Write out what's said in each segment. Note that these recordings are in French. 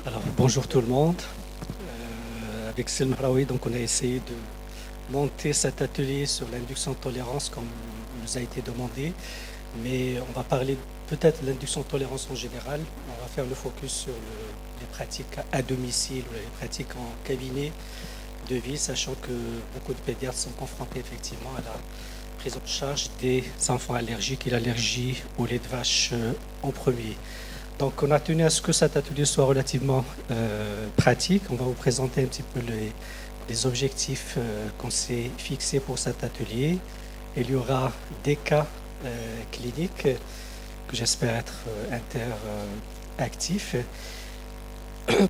Alors, bonjour tout le monde. Avec Selma Raoui, donc on a essayé de monter cet atelier sur l'induction de tolérance comme nous a été demandé, mais on va parler peut-être de l'induction de tolérance en général. On va faire le focus sur les pratiques à domicile ou les pratiques en cabinet de vie, sachant que beaucoup de pédiatres sont confrontés effectivement à la prise en charge des enfants allergiques et l'allergie au lait de vache en premier. Donc, on a tenu à ce que cet atelier soit relativement pratique. On va vous présenter un petit peu les objectifs qu'on s'est fixés pour cet atelier. Il y aura des cas cliniques que j'espère être interactifs.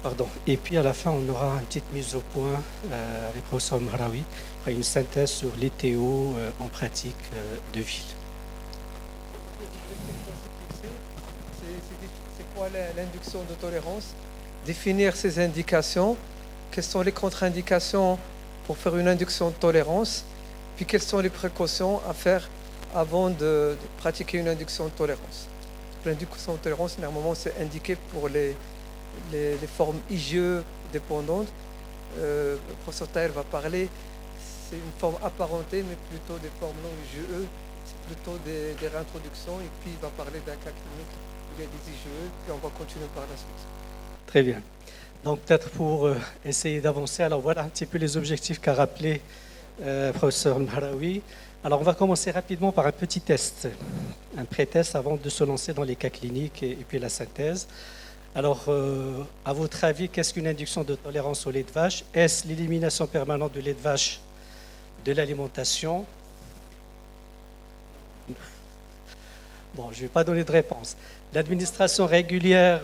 Pardon. Et puis, à la fin, on aura une petite mise au point avec le professeur Marawi, une synthèse sur les TO en pratique de ville. C'est quoi l'induction de tolérance? Définir ces indications. Quelles sont les contre-indications pour faire une induction de tolérance? Puis quelles sont les précautions à faire avant de pratiquer une induction de tolérance? L'induction de tolérance, normalement, c'est indiqué pour les formes IgE dépendantes. Le professeur Taher va parler, c'est une forme apparentée, mais plutôt des formes non IgE. C'est plutôt des réintroductions. Et puis, il va parler d'un cas clinique où il y a des IgE. Et on va continuer par la suite. Très bien. Donc, peut-être pour essayer d'avancer, alors voilà un petit peu les objectifs qu'a rappelé le professeur Marawi. Alors, on va commencer rapidement par un petit test, un pré-test avant de se lancer dans les cas cliniques et puis la synthèse. Alors, à votre avis, qu'est-ce qu'une induction de tolérance au lait de vache? Est-ce l'élimination permanente du lait de vache de l'alimentation? Bon, je ne vais pas donner de réponse. L'administration régulière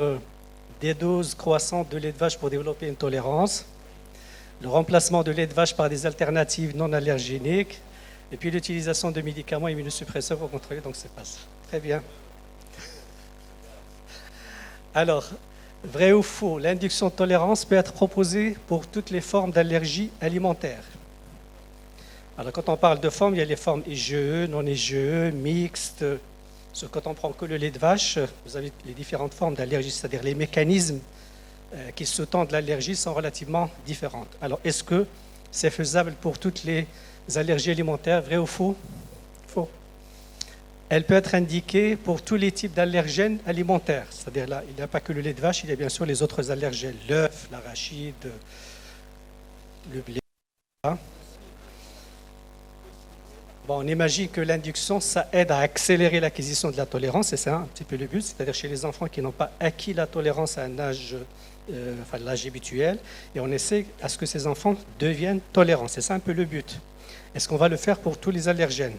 des doses croissantes de lait de vache pour développer une tolérance, le remplacement de lait de vache par des alternatives non allergéniques, et puis l'utilisation de médicaments immunosuppresseurs pour contrôler, donc c'est pas ça. Très bien. Alors, vrai ou faux, l'induction de tolérance peut être proposée pour toutes les formes d'allergie alimentaire. Alors, quand on parle de formes, il y a les formes IgE, non IgE, mixtes. Quand on prend que le lait de vache, vous avez les différentes formes d'allergie, c'est-à-dire les mécanismes qui sous-tendent l'allergie sont relativement différents. Alors, est-ce que c'est faisable pour toutes les allergies alimentaires, vrai ou faux? Faux. Elle peut être indiquée pour tous les types d'allergènes alimentaires. C'est-à-dire là, il n'y a pas que le lait de vache, il y a bien sûr les autres allergènes, l'œuf, l'arachide, le blé. Bon, on imagine que l'induction, ça aide à accélérer l'acquisition de la tolérance, et c'est un petit peu le but, c'est-à-dire chez les enfants qui n'ont pas acquis la tolérance à un âge, l'âge habituel, et on essaie à ce que ces enfants deviennent tolérants. C'est ça un peu le but. Est-ce qu'on va le faire pour tous les allergènes?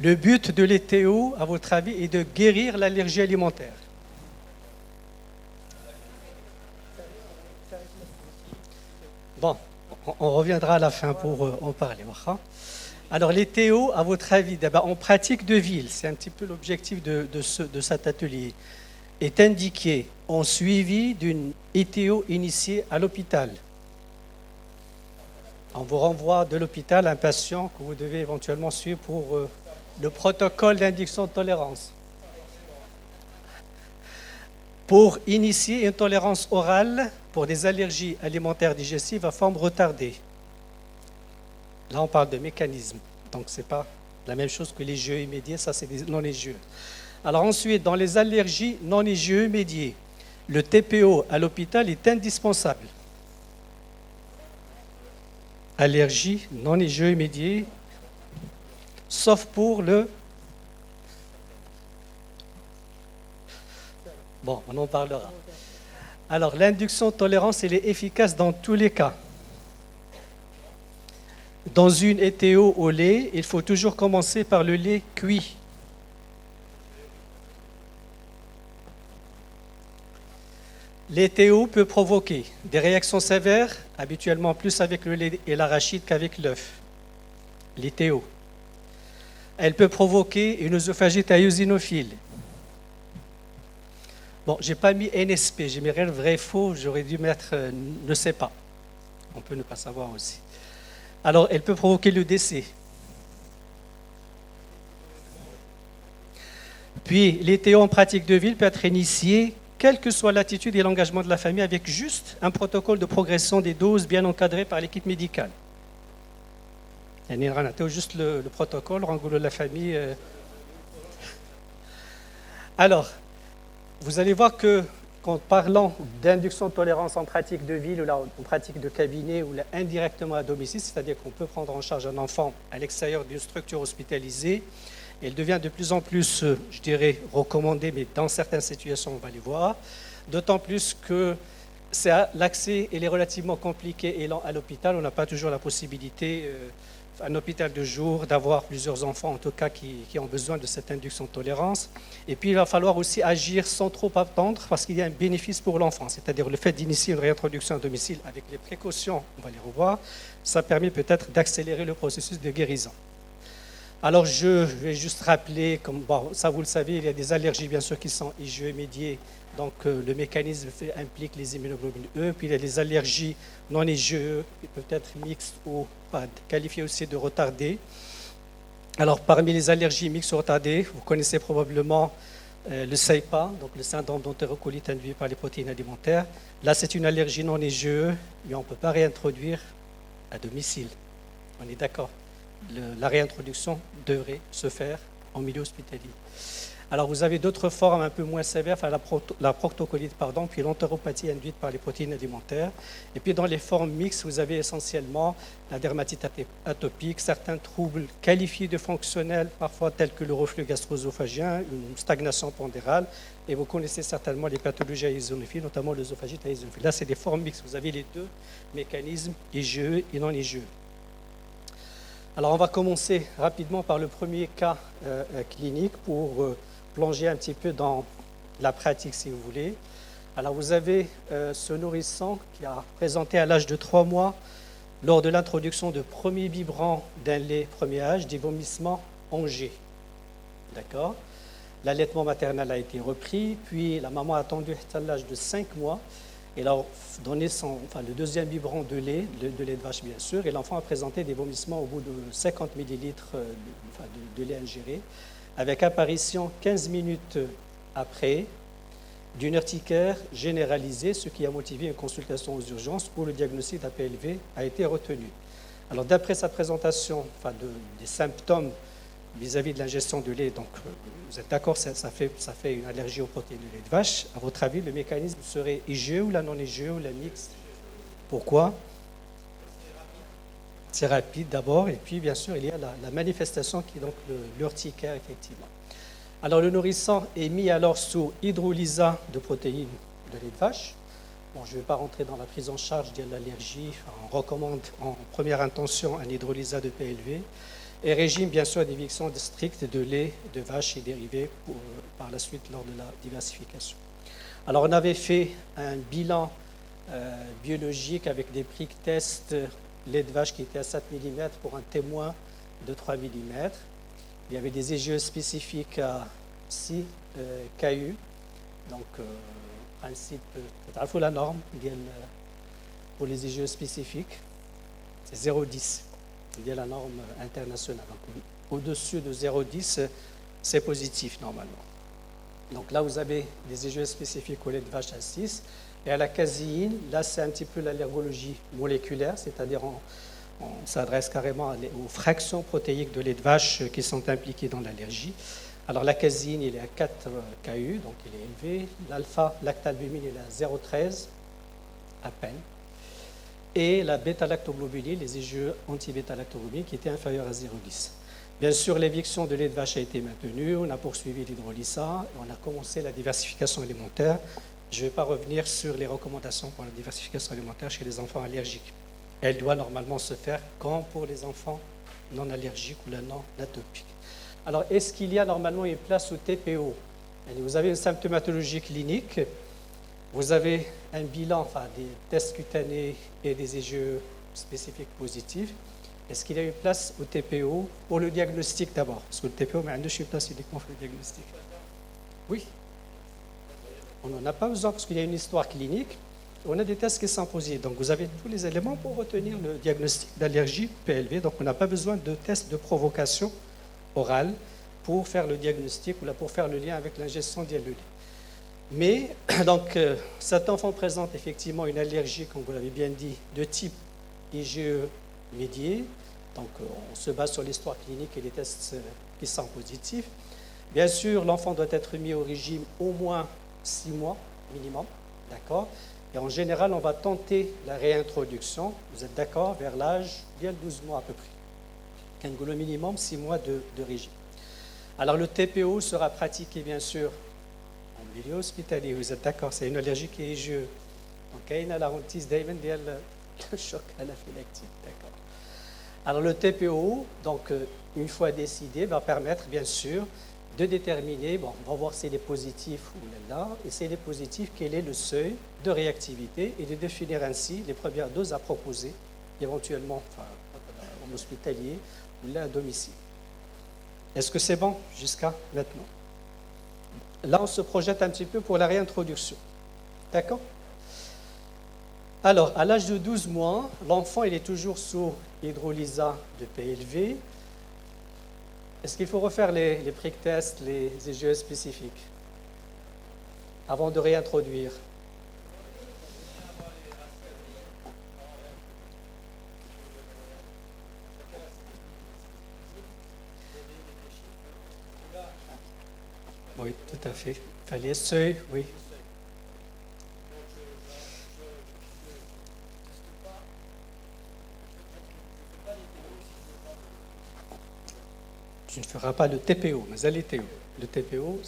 Le but de l'ETO, à votre avis, est de guérir l'allergie alimentaire. Bon, on reviendra à la fin pour en parler. Alors, l'ETO, à votre avis, d'abord, en pratique de ville, c'est un petit peu l'objectif de cet atelier, est indiqué en suivi d'une ETO initiée à l'hôpital. On vous renvoie de l'hôpital un patient que vous devez éventuellement suivre pour le protocole d'induction de tolérance. Pour initier une tolérance orale pour des allergies alimentaires digestives à forme retardée. Là, on parle de mécanisme. Donc, ce n'est pas la même chose que les IgE médiés. Ça, c'est des non-IgE. Alors ensuite, dans les allergies non-IgE médiées, le TPO à l'hôpital est indispensable. Allergies non-IgE médiées, sauf pour le... Bon, on en parlera. Alors, l'induction de tolérance, elle est efficace dans tous les cas. Dans une ETO au lait, il faut toujours commencer par le lait cuit. L'ETO peut provoquer des réactions sévères, habituellement plus avec le lait et l'arachide qu'avec l'œuf. L'ETO. Elle peut provoquer une œsophagite eosinophile. Bon, je n'ai pas mis NSP, j'ai mis rien vrai faux, j'aurais dû mettre ne sait pas. On peut ne pas savoir aussi. Alors, elle peut provoquer le décès. Puis, l'ETO en pratique de ville peut être initié quelle que soit l'attitude et l'engagement de la famille, avec juste un protocole de progression des doses bien encadré par l'équipe médicale. Juste le protocole, Rangoulou la famille. Alors, vous allez voir que quand parlant d'induction de tolérance en pratique de ville ou là, en pratique de cabinet ou là, indirectement à domicile, c'est-à-dire qu'on peut prendre en charge un enfant à l'extérieur d'une structure hospitalisée, elle devient de plus en plus, je dirais, recommandée, mais dans certaines situations, on va les voir, d'autant plus que l'accès est relativement compliqué et lent à l'hôpital. On n'a pas toujours la possibilité, un hôpital de jour, d'avoir plusieurs enfants, en tout cas, qui ont besoin de cette induction de tolérance. Et puis, il va falloir aussi agir sans trop attendre, parce qu'il y a un bénéfice pour l'enfant, c'est-à-dire le fait d'initier une réintroduction à domicile avec les précautions, on va les revoir, ça permet peut-être d'accélérer le processus de guérison. Alors, je vais juste rappeler, ça vous le savez, il y a des allergies, bien sûr, qui sont IgE médiées. Donc, le mécanisme implique les immunoglobulines E. Puis, il y a les allergies non IgE, qui peuvent être mixtes ou qualifiées aussi de retardées. Alors, parmi les allergies mixtes ou retardées, vous connaissez probablement le SAIPA, donc le syndrome d'entérocolite induit par les protéines alimentaires. Là, c'est une allergie non IgE, mais on ne peut pas réintroduire à domicile. On est d'accord? La réintroduction devrait se faire en milieu hospitalier. Alors, vous avez d'autres formes un peu moins sévères, la proctocolite, puis l'entéropathie induite par les protéines alimentaires. Et puis, dans les formes mixtes, vous avez essentiellement la dermatite atopique, certains troubles qualifiés de fonctionnels, parfois tels que le reflux gastro-œsophagien, une stagnation pondérale, et vous connaissez certainement les pathologies à ésonophiles, notamment l'œsophagite à ésonophilie. Là, c'est des formes mixtes. Vous avez les deux mécanismes, IgE et non IgE. Alors, on va commencer rapidement par le premier cas clinique pour plonger un petit peu dans la pratique, si vous voulez. Alors, vous avez ce nourrisson qui a présenté à l'âge de 3 mois, lors de l'introduction de premier biberon d'un lait premier âge, des vomissements en jet. D'accord? L'allaitement maternel a été repris, puis la maman a attendu à l'âge de 5 mois. Elle a donné le deuxième biberon de lait de vache bien sûr, et l'enfant a présenté des vomissements au bout de 50 millilitres de lait ingéré, avec apparition 15 minutes après d'une urticaire généralisée, ce qui a motivé une consultation aux urgences où le diagnostic d'APLV a été retenu. Alors d'après sa présentation des symptômes vis-à-vis de l'ingestion de lait, donc vous êtes d'accord, ça fait une allergie aux protéines de lait de vache. À votre avis, le mécanisme serait IgE ou la non-IgE ou la mixte? Pourquoi? C'est rapide d'abord, et puis bien sûr, il y a la manifestation qui est donc l'urticaire, effectivement. Alors le nourrisson est mis alors sous hydrolysa de protéines de lait de vache. Bon, je ne vais pas rentrer dans la prise en charge de l'allergie. On recommande en première intention un hydrolysa de PLV. Et régime, bien sûr, d'éviction stricte de lait de vache et dérivés par la suite lors de la diversification. Alors, on avait fait un bilan biologique avec des prick tests lait de vache qui était à 7 mm pour un témoin de 3 mm. Il y avait des IgE spécifiques à 6 KU. Donc, principe, il faut la norme pour les IgE spécifiques, c'est 0,10. Il y a la norme internationale. Donc, au-dessus de 0,10, c'est positif normalement. Donc là, vous avez des IgE spécifiques au lait de vache à 6. Et à la caséine, là, c'est un petit peu l'allergologie moléculaire, c'est-à-dire on s'adresse carrément aux fractions protéiques de lait de vache qui sont impliquées dans l'allergie. Alors la caséine, il est à 4 KU, donc il est élevé. L'alpha-lactalbumine, il est à 0,13, à peine. Et la bêta-lactoglobuline, les IgE anti-bêta-lactoglobuline, qui était inférieur à 0,10. Bien sûr, l'éviction de lait de vache a été maintenue, on a poursuivi l'hydrolysa, on a commencé la diversification alimentaire. Je ne vais pas revenir sur les recommandations pour la diversification alimentaire chez les enfants allergiques. Elle doit normalement se faire quand pour les enfants non allergiques ou non atopiques. Alors, est-ce qu'il y a normalement une place au TPO? Vous avez une symptomatologie clinique, vous avez un bilan, des tests cutanés et des IgE spécifiques positifs. Est-ce qu'il y a une place au TPO pour le diagnostic d'abord? Parce que le TPO, mais une place uniquement pour le diagnostic. Oui. On n'en a pas besoin parce qu'il y a une histoire clinique. On a des tests qui sont posés. Donc, vous avez tous les éléments pour retenir le diagnostic d'allergie PLV. Donc, on n'a pas besoin de tests de provocation orale pour faire le diagnostic ou là, pour faire le lien avec l'ingestion d'ILE. Mais, donc, cet enfant présente effectivement une allergie, comme vous l'avez bien dit, de type IgE médié. Donc, on se base sur l'histoire clinique et les tests qui sont positifs. Bien sûr, l'enfant doit être mis au régime au moins 6 mois minimum, d'accord? Et en général, on va tenter la réintroduction, vous êtes d'accord, vers l'âge de 12 mois à peu près. Donc, le minimum 6 mois de régime. Alors, le TPO sera pratiqué, bien sûr, en milieu hospitalier, vous êtes d'accord, c'est une allergie qui est IgE. Donc, il y a la hantise d'Ayman, il y a le choc anaphylactique, d'accord. Alors, le TPO, donc, une fois décidé, va permettre, bien sûr, de déterminer, bon, on va voir s'il est positif ou là, et s'il est positif, quel est le seuil de réactivité, et de définir ainsi les premières doses à proposer, éventuellement en hospitalier ou là à domicile. Est-ce que c'est bon jusqu'à maintenant? Là, on se projette un petit peu pour la réintroduction. D'accord? Alors, à l'âge de 12 mois, l'enfant il est toujours sous hydrolysa de PLV. Est-ce qu'il faut refaire les prick tests, les IgE spécifiques avant de réintroduire? Oui, tout à fait. Il fallait seuil, oui. Tu ne feras pas le TPO, mais elle est TO. Le TPO,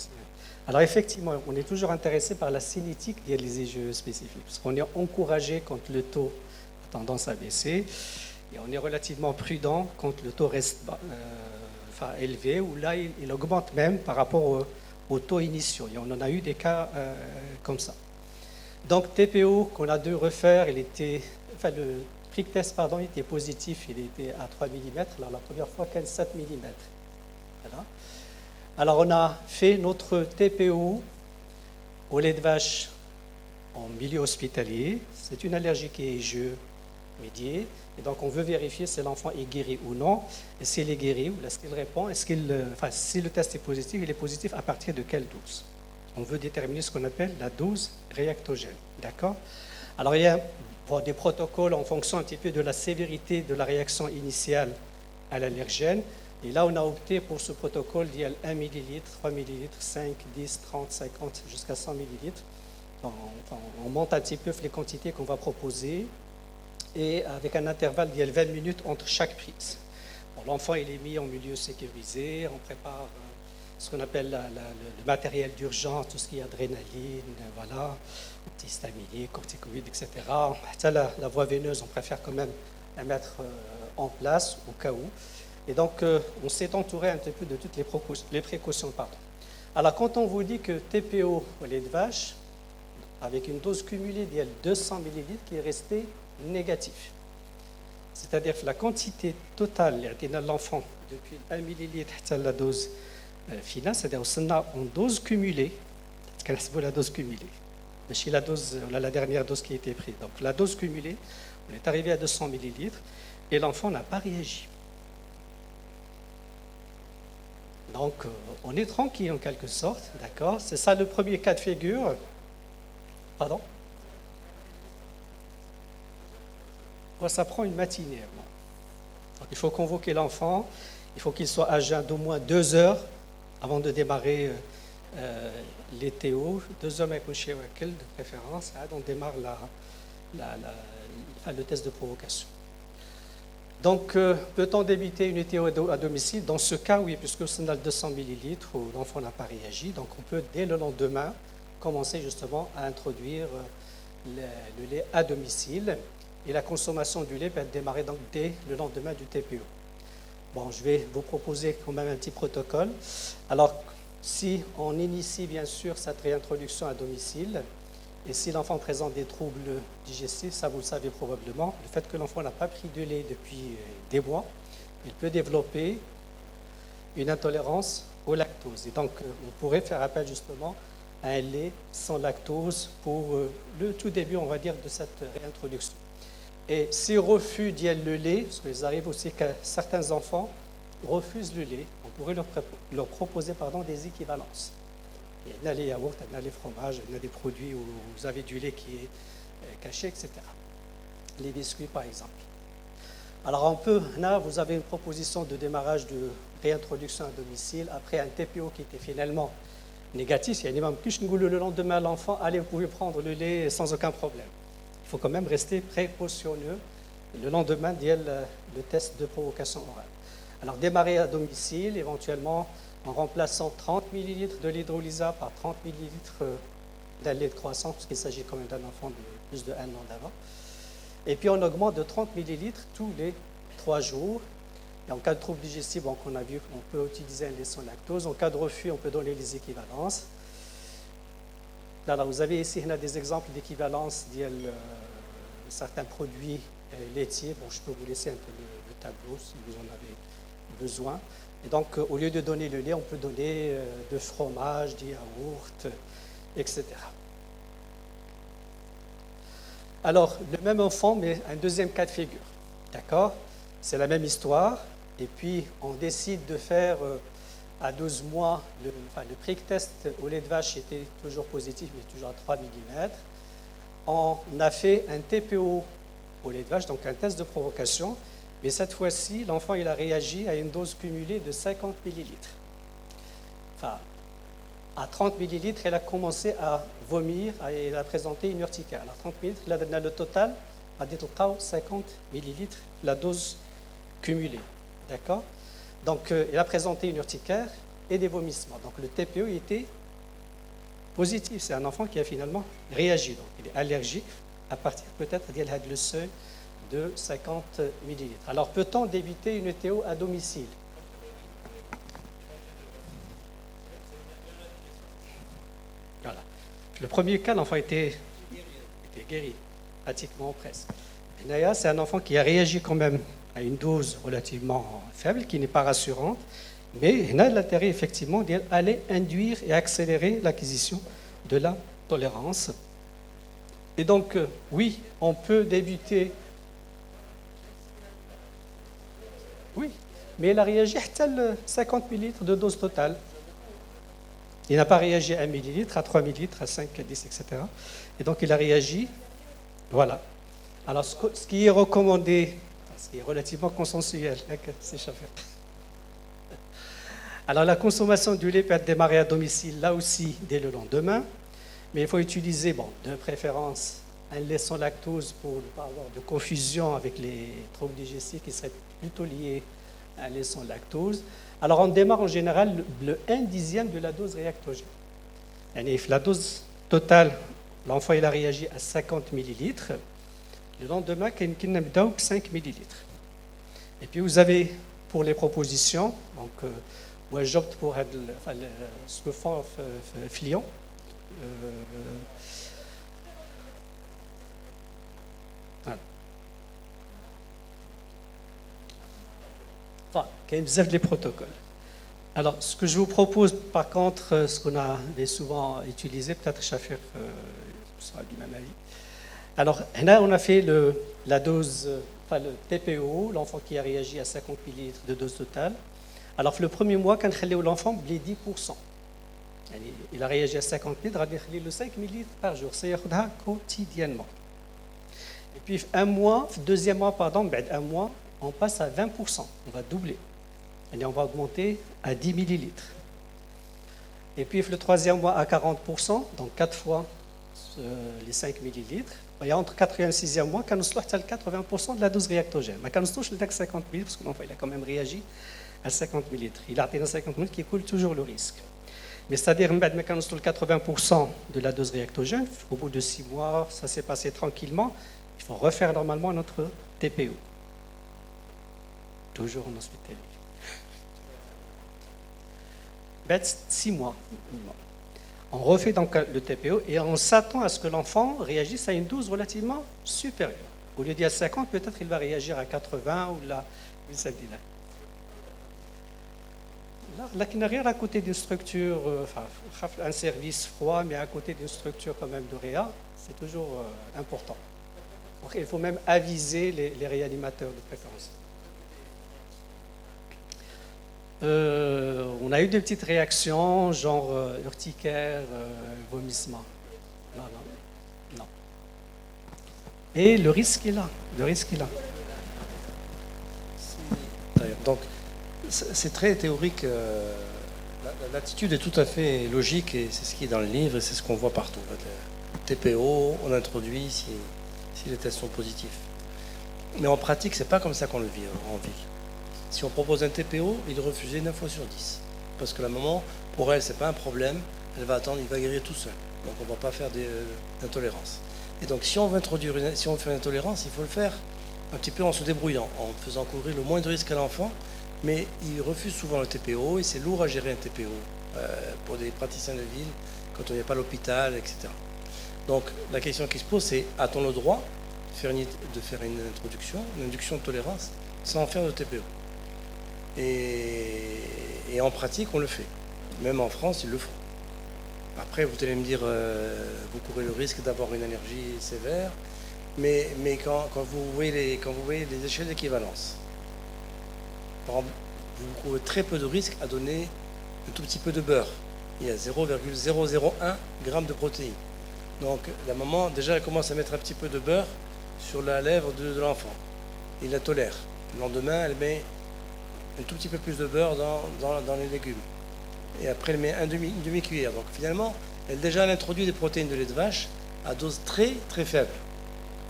alors effectivement, on est toujours intéressé par la cinétique des IgE spécifiques, parce qu'on est encouragé quand le taux a tendance à baisser, et on est relativement prudent quand le taux reste élevé, ou là, il augmente même par rapport aux taux initiaux. Et on en a eu des cas comme ça. Donc TPO qu'on a dû refaire, le prick test, pardon, il était positif, il était à 3 mm, alors la première fois qu'à 7 mm. Voilà. Alors, on a fait notre TPO au lait de vache en milieu hospitalier. C'est une allergie qui est IgE médiée. Et donc, on veut vérifier si l'enfant est guéri ou non. Et s'il est guéri, ou est-ce qu'il répond, si le test est positif, il est positif à partir de quelle dose? On veut déterminer ce qu'on appelle la dose réactogène. D'accord? Alors, il y a des protocoles en fonction un petit peu de la sévérité de la réaction initiale à l'allergène. Et là, on a opté pour ce protocole d'il y a 1 ml, 3 ml, 5, 10, 30, 50, jusqu'à 100 ml. On monte un petit peu les quantités qu'on va proposer et avec un intervalle d'il y a 20 minutes entre chaque prise. Bon, l'enfant, il est mis en milieu sécurisé, on prépare ce qu'on appelle le matériel d'urgence, tout ce qui est adrénaline, voilà, antihistaminique, corticoïdes, etc. La voie veineuse, on préfère quand même la mettre en place au cas où. Et donc, on s'est entouré un petit peu de toutes les précautions. Alors, quand on vous dit que TPO au lait de vache, avec une dose cumulée d'il y a 200 ml qui est restée négatif, c'est-à-dire que la quantité totale de l'enfant depuis 1 ml à la dose finale, c'est-à-dire qu'on a en dose cumulée, c'est la dose cumulée, mais chez la dernière dose qui a été prise. Donc, la dose cumulée, on est arrivé à 200 ml et l'enfant n'a pas réagi. Donc, on est tranquille en quelque sorte, d'accord? C'est ça le premier cas de figure. Pardon? Ça prend une matinée. Donc, il faut convoquer l'enfant, il faut qu'il soit à jeun d'au moins 2 heures avant de démarrer les TO. 2 heures mais couché de préférence. On démarre le test de provocation. Donc, peut-on débiter une TO à domicile? Dans ce cas, oui, puisque c'est dans 200 ml où l'enfant n'a pas réagi. Donc, on peut, dès le lendemain, commencer justement à introduire le lait à domicile. Et la consommation du lait peut être démarrée donc dès le lendemain du TPO. Bon, je vais vous proposer quand même un petit protocole. Alors, si on initie bien sûr cette réintroduction à domicile, et si l'enfant présente des troubles digestifs, ça vous le savez probablement, le fait que l'enfant n'a pas pris de lait depuis des mois, il peut développer une intolérance au lactose. Et donc, on pourrait faire appel justement à un lait sans lactose pour le tout début, on va dire, de cette réintroduction. Et s'ils refusent le lait, parce qu'il arrive aussi que certains enfants refusent le lait, on pourrait leur proposer des équivalences. Il y a les yaourts, il y a les fromages, il y a des produits où vous avez du lait qui est caché, etc. Les biscuits, par exemple. Alors, là, vous avez une proposition de démarrage de réintroduction à domicile après un TPO qui était finalement négatif. Il y a même plus le lendemain à l'enfant, allez, vous pouvez prendre le lait sans aucun problème. Il faut quand même rester précautionneux le lendemain le test de provocation orale. Alors, démarrer à domicile, éventuellement en remplaçant 30 ml de l'hydrolysa par 30 ml d'un lait de croissant, parce qu'il s'agit quand même d'un enfant de plus de 1 an d'avant. Et puis, on augmente de 30 ml tous les 3 jours. Et en cas de trouble digestif, donc on a vu qu'on peut utiliser un lait sans lactose. En cas de refus, on peut donner les équivalences. Là, vous avez ici des exemples d'équivalence de certains produits laitiers. Bon, je peux vous laisser un peu le tableau si vous en avez besoin. Et donc, au lieu de donner le lait, on peut donner de fromage, des yaourts, etc. Alors, le même enfant, mais un deuxième cas de figure. D'accord? C'est la même histoire. Et puis, on décide de faire à 12 mois, le prick test au lait de vache était toujours positif, mais toujours à 3 mm. On a fait un TPO au lait de vache, donc un test de provocation. Mais cette fois-ci, l'enfant il a réagi à une dose cumulée de 50 ml. Enfin, à 30 ml, elle a commencé à vomir et elle a présenté une urticaire. À 30 ml, il a donné le total, à 50 ml, la dose cumulée. D'accord? Donc, il a présenté une urticaire et des vomissements. Donc, le TPO était positif. C'est un enfant qui a finalement réagi. Donc, il est allergique à partir peut-être le seuil de 50 ml. Alors, peut-on débuter une ETO à domicile? Voilà. Le premier cas, l'enfant était guéri, pratiquement presque. Et Naya, c'est un enfant qui a réagi quand même à une dose relativement faible, qui n'est pas rassurante, mais il a l'intérêt effectivement d'aller induire et accélérer l'acquisition de la tolérance. Et donc, oui, on peut débuter. Oui, mais il a réagi à 50 ml de dose totale. Il n'a pas réagi à 1 ml, à 3 ml, à 5, à 10, etc. Et donc, il a réagi, voilà. Alors, ce qui est recommandé, ce qui est relativement consensuel, c'est chauffeur. Alors, la consommation du lait peut être démarrée à domicile, là aussi, dès le lendemain. Mais il faut utiliser, de préférence, un lait sans lactose pour ne pas avoir de confusion avec les troubles digestifs qui seraient plutôt liés à un lait sans lactose. Alors, on démarre en général le 1/10 de la dose réactogène. La dose totale, l'enfant il a réagi à 50 ml. Le lendemain, il a 5 ml. Et puis, vous avez pour les propositions, donc, moi j'opte pour ce que font Flion. Voilà. Enfin, il y a bzaf les protocoles. Alors, ce que je vous propose, par contre, ce qu'on avait souvent utilisé, peut-être Shafir sera du même avis. Alors, là, on a fait la dose, le TPO, l'enfant qui a réagi à 50 ml de dose totale. Alors, le premier mois, quand l'enfant les 10%. Il a réagi à 50 ml, il a le 5 ml par jour. C'est quotidiennement. Et puis, deuxième mois, un mois, on passe à 20%. On va doubler. Et on va augmenter à 10 ml. Et puis, le troisième mois à 40%, donc 4 fois les 5 ml. Et entre 4e et 6e mois, on a 80% de la dose réactogène. Mais quand on touche le 50 ml, parce que l'enfant il a quand même réagi à 50 ml. Il a atteint 50 ml qui coule toujours le risque. Mais c'est-à-dire, quand on a 80% de la dose réactogène, au bout de 6 mois, ça s'est passé tranquillement, il faut refaire normalement notre TPO. Toujours en hospitalier. 6 mois. On refait donc le TPO et on s'attend à ce que l'enfant réagisse à une dose relativement supérieure. Au lieu d'y à 50, peut-être il va réagir à 80 ou là, là, qui n'a rien à côté d'une structure, un service froid, mais à côté d'une structure quand même de réa, c'est toujours important. Donc, il faut même aviser les réanimateurs de préférence. On a eu des petites réactions, genre urticaire, vomissement. Non, non, non. Et le risque est là. Le risque est là. Donc, c'est très théorique. L'attitude est tout à fait logique et c'est ce qui est dans le livre et c'est ce qu'on voit partout. Le TPO, on introduit si les tests sont positifs. Mais en pratique, c'est pas comme ça qu'on le vit en ville. Si on propose un TPO, il est refusé 9 fois sur 10. Parce que la maman, pour elle, c'est pas un problème. Elle va attendre, il va guérir tout seul. Donc on ne va pas faire d'intolérance. Et donc si on veut introduire si on fait une intolérance, il faut le faire un petit peu en se débrouillant, en faisant courir le moins de risques à l'enfant. Mais il refuse souvent le TPO et c'est lourd à gérer un TPO pour des praticiens de ville quand on n'est pas à l'hôpital, etc. Donc la question qui se pose, c'est a-t-on le droit de faire une induction de tolérance sans faire de TPO? Et en pratique, on le fait. Même en France, ils le font. Après, vous allez me dire, vous courez le risque d'avoir une allergie sévère, mais quand vous voyez les échelles d'équivalence, par exemple, vous courez très peu de risques à donner un tout petit peu de beurre. Il y a 0,001 g de protéines. Donc la maman, déjà, elle commence à mettre un petit peu de beurre sur la lèvre de l'enfant. Il la tolère. Le lendemain, elle met un tout petit peu plus de beurre dans les légumes. Et après, elle met une demi-cuillère. Donc finalement, elle introduit des protéines de lait de vache à dose très très faible,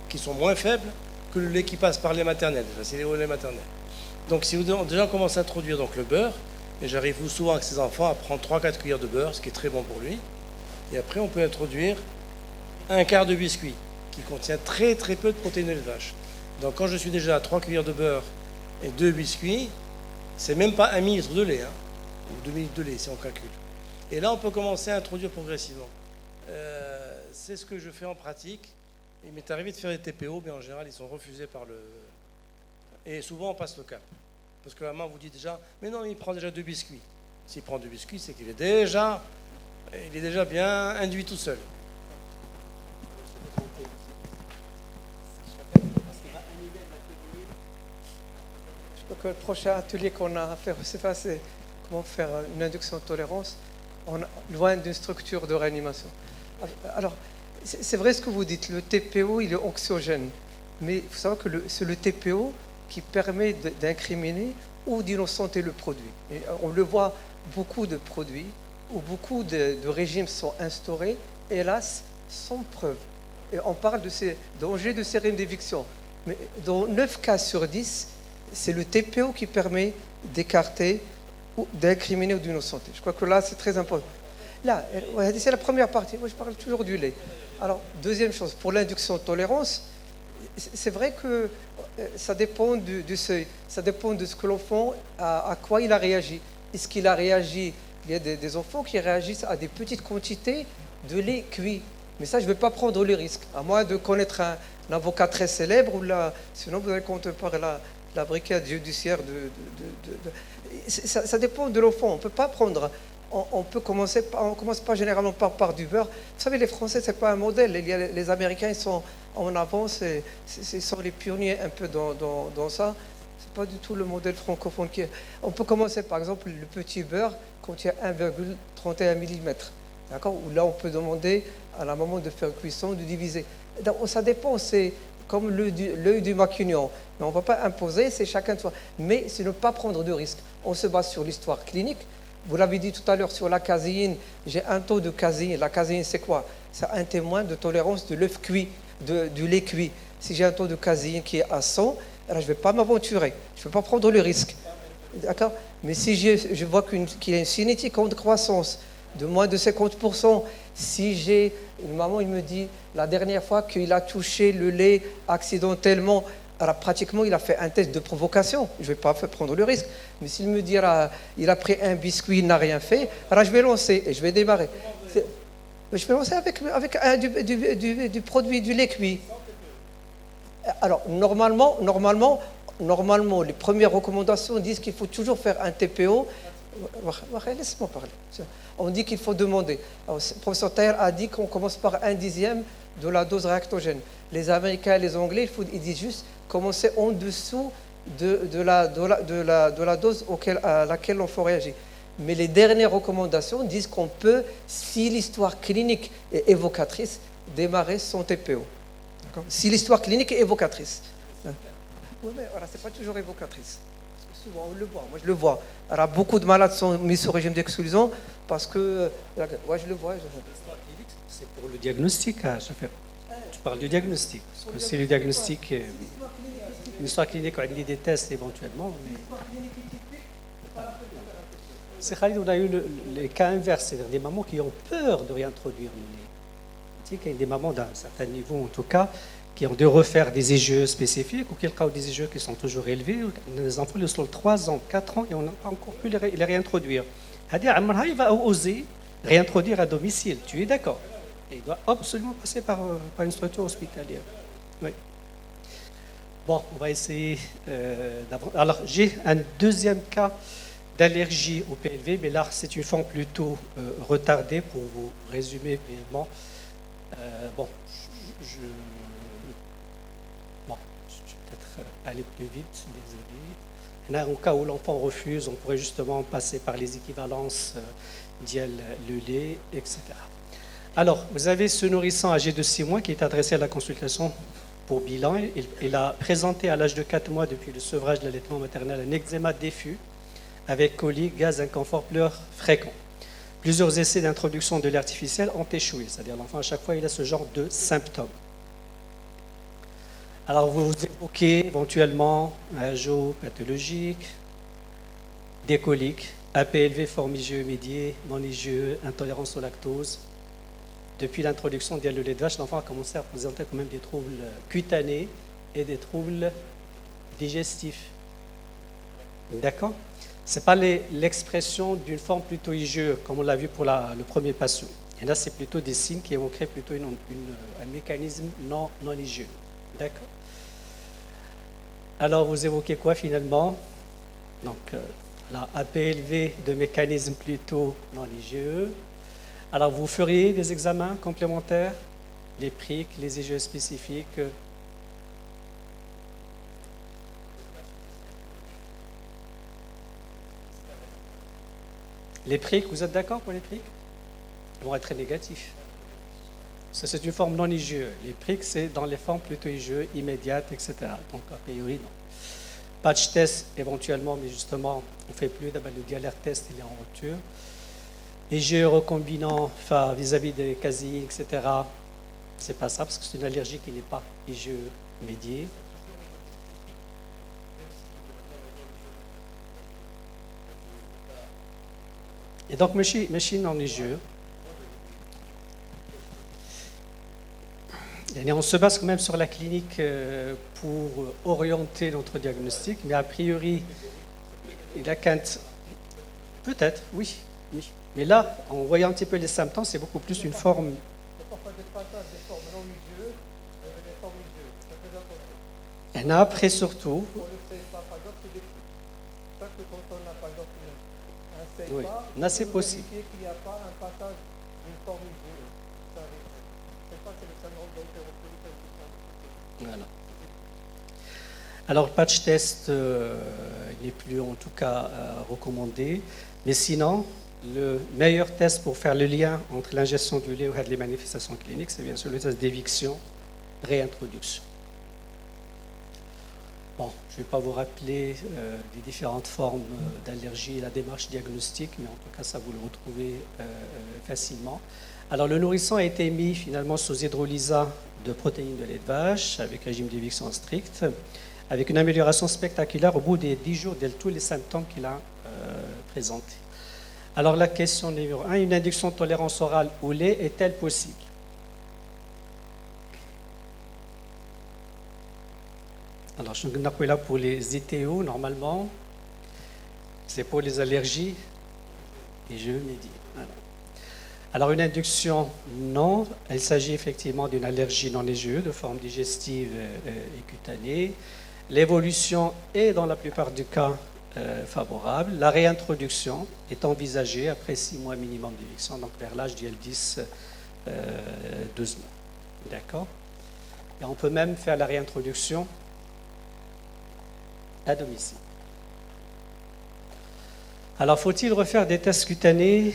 qui sont moins faibles que le lait qui passe par les maternelles. C'est les laits maternels. Donc si vous déjà commencez à introduire donc, le beurre, et j'arrive souvent avec ces enfants à prendre 3-4 cuillères de beurre, ce qui est très bon pour lui. Et après, on peut introduire un quart de biscuit, qui contient très très peu de protéines de lait de vache. Donc quand je suis déjà à 3 cuillères de beurre et 2 biscuits, c'est même pas 1 millilitre de lait, ou 2 millilitres de lait si on calcule. Et là, on peut commencer à introduire progressivement. C'est ce que je fais en pratique. Il m'est arrivé de faire des TPO, mais en général, ils sont refusés par le... Et souvent, on passe le cap. Parce que la maman vous dit déjà, mais non, il prend déjà 2 biscuits. S'il prend 2 biscuits, c'est qu'il est déjà bien induit tout seul. Je crois que le prochain atelier qu'on a à faire, c'est comment faire une induction de tolérance loin d'une structure de réanimation. Alors, c'est vrai ce que vous dites, le TPO, il est anxiogène. Mais il faut savoir que c'est le TPO qui permet d'incriminer ou d'innocenter le produit. Et on le voit, beaucoup de produits où beaucoup de régimes sont instaurés, hélas, sans preuve. Et on parle de ces dangers de série d'éviction. Mais dans 9 cas sur 10, c'est le TPO qui permet d'écarter, ou d'incriminer ou d'innocenter. Je crois que là, c'est très important. Là, c'est la première partie. Moi, je parle toujours du lait. Alors, deuxième chose, pour l'induction de tolérance, c'est vrai que ça dépend du seuil, ça dépend de ce que l'enfant, à quoi il a réagi. Est-ce qu'il a réagi? Il y a des enfants qui réagissent à des petites quantités de lait cuit. Mais ça, je ne vais pas prendre le risque, à moins de connaître un avocat très célèbre, sinon vous allez compter par la brigade judiciaire. Ça dépend de l'enfant, on ne peut pas prendre... On commence pas généralement par du beurre. Vous savez, les Français, c'est pas un modèle. Les Américains, ils sont en avance. Ils sont les pionniers un peu dans ça. C'est pas du tout le modèle francophone qui est. On peut commencer, par exemple, le petit beurre contient 1,31 mm. D'accord? Où là, on peut demander à la maman de faire cuisson, de diviser. Donc, ça dépend. C'est comme l'œil du maquignon. Mais on ne va pas imposer, c'est chacun de soi. Mais c'est ne pas prendre de risques. On se base sur l'histoire clinique. Vous l'avez dit tout à l'heure sur la caséine, j'ai un taux de caséine. La caséine, c'est quoi? C'est un témoin de tolérance de l'œuf cuit, du lait cuit. Si j'ai un taux de caséine qui est à 100, alors je ne vais pas m'aventurer. Je ne vais pas prendre le risque. D'accord? Mais si je vois qu'il y a une cinétique en croissance de moins de 50%, si j'ai une maman, il me dit la dernière fois qu'il a touché le lait accidentellement, alors pratiquement, il a fait un test de provocation. Je ne vais pas prendre le risque. Mais s'il me dit il a pris un biscuit, il n'a rien fait, alors je vais lancer et je vais démarrer. Je vais lancer avec du produit, du lait cuit. Alors, normalement, les premières recommandations disent qu'il faut toujours faire un TPO. Laisse-moi parler. On dit qu'il faut demander. Alors, le professeur Taher a dit qu'on commence par 1/10 de la dose réactogène. Les Américains et les Anglais, ils disent juste commencer en dessous de la dose à laquelle on faut réagir. Mais les dernières recommandations disent qu'on peut, si l'histoire clinique est évocatrice, démarrer son TPO. Si l'histoire clinique est évocatrice. Oui, mais voilà, ce n'est pas toujours évocatrice. Parce que souvent, on le voit. Moi, je le vois. Alors, beaucoup de malades sont mis sur régime d'exclusion parce que... Ouais, je le vois. L'histoire clinique, c'est pour le diagnostic. Hein, tu parles du diagnostic. Parce que c'est le diagnostic... L'histoire clinique, on a des tests éventuellement. Mais... C'est Khalid, on a eu les cas inverses, c'est-à-dire des mamans qui ont peur de réintroduire le lait. Tu sais qu'il y a des mamans d'un certain niveau, en tout cas, qui ont dû refaire des IGE spécifiques, ou quelques cas des IGE qui sont toujours élevés. Les enfants, ils sont 3 ans, 4 ans, et on n'a pas encore pu les réintroduire. Il va oser réintroduire à domicile, tu es d'accord? Et il doit absolument passer par une structure hospitalière. Oui. Bon, on va essayer d'avancer. Alors, j'ai un deuxième cas d'allergie au PLV, mais là, c'est une forme plutôt retardée pour vous résumer brièvement. Bon, je vais peut-être aller plus vite, désolé. Il y a un cas où l'enfant refuse, on pourrait justement passer par les équivalences d'IEL, le lait, etc. Alors, vous avez ce nourrisson âgé de 6 mois qui est adressé à la consultation pour bilan. Il a présenté à l'âge de 4 mois, depuis le sevrage de l'allaitement maternel, un eczéma diffus avec coliques, gaz, inconfort, pleurs fréquents. Plusieurs essais d'introduction de lait artificiel ont échoué, c'est-à-dire l'enfant à chaque fois il a ce genre de symptômes. Alors vous évoquez éventuellement un jour pathologique, des coliques, APLV forme IgE médiée, non-IgE, intolérance au lactose. Depuis l'introduction du lait de vache, l'enfant a commencé à présenter quand même des troubles cutanés et des troubles digestifs. D'accord ? Ce n'est pas l'expression d'une forme plutôt IgE, comme on l'a vu pour le premier patient. Et là, c'est plutôt des signes qui évoqueraient plutôt un mécanisme non IgE. D'accord. Alors, vous évoquez quoi finalement? Donc, la APLV de mécanisme plutôt non IgE. Alors, vous feriez des examens complémentaires, les PRIC, les IgE spécifiques. Les PRIC, vous êtes d'accord pour les PRIC? Ils vont être très négatifs. Ça, c'est une forme non IgE. Les PRIC, c'est dans les formes plutôt IgE, immédiates, etc. Donc, a priori, non. Patch test, éventuellement, mais justement, on ne fait plus. D'abord, le dialère test, il est en rupture. IgE recombinant, enfin, vis-à-vis des caséines, etc., c'est pas ça, parce que c'est une allergie qui n'est pas IgE médiée. Et donc, machine en IgE. Et on se base quand même sur la clinique pour orienter notre diagnostic, mais a priori, il a quinte. Peut-être, oui. Mais là, en voyant un petit peu les symptômes, c'est beaucoup plus une forme. Et après, surtout. Oui, là c'est possible. Voilà. Alors, le patch test n'est plus en tout cas recommandé, mais sinon, le meilleur test pour faire le lien entre l'ingestion du lait et les manifestations cliniques, c'est bien sûr le test d'éviction, réintroduction. Bon, je ne vais pas vous rappeler les différentes formes d'allergie et la démarche diagnostique, mais en tout cas, ça vous le retrouvez facilement. Alors, le nourrisson a été mis finalement sous hydrolysa de protéines de lait de vache, avec régime d'éviction strict, avec une amélioration spectaculaire au bout des 10 jours de tous les symptômes qu'il a présentés. Alors, la question numéro 1, une induction de tolérance orale au lait est-elle possible? Alors, je suis là pour les ITO, normalement. C'est pour les allergies et je médis. Alors, une induction, non. Il s'agit effectivement d'une allergie non IgE de forme digestive et cutanée. L'évolution est, dans la plupart des cas, favorable. La réintroduction est envisagée après 6 mois minimum d'éviction, donc vers l'âge du L10, 12 mois. D'accord? Et on peut même faire la réintroduction à domicile. Alors, faut-il refaire des tests cutanés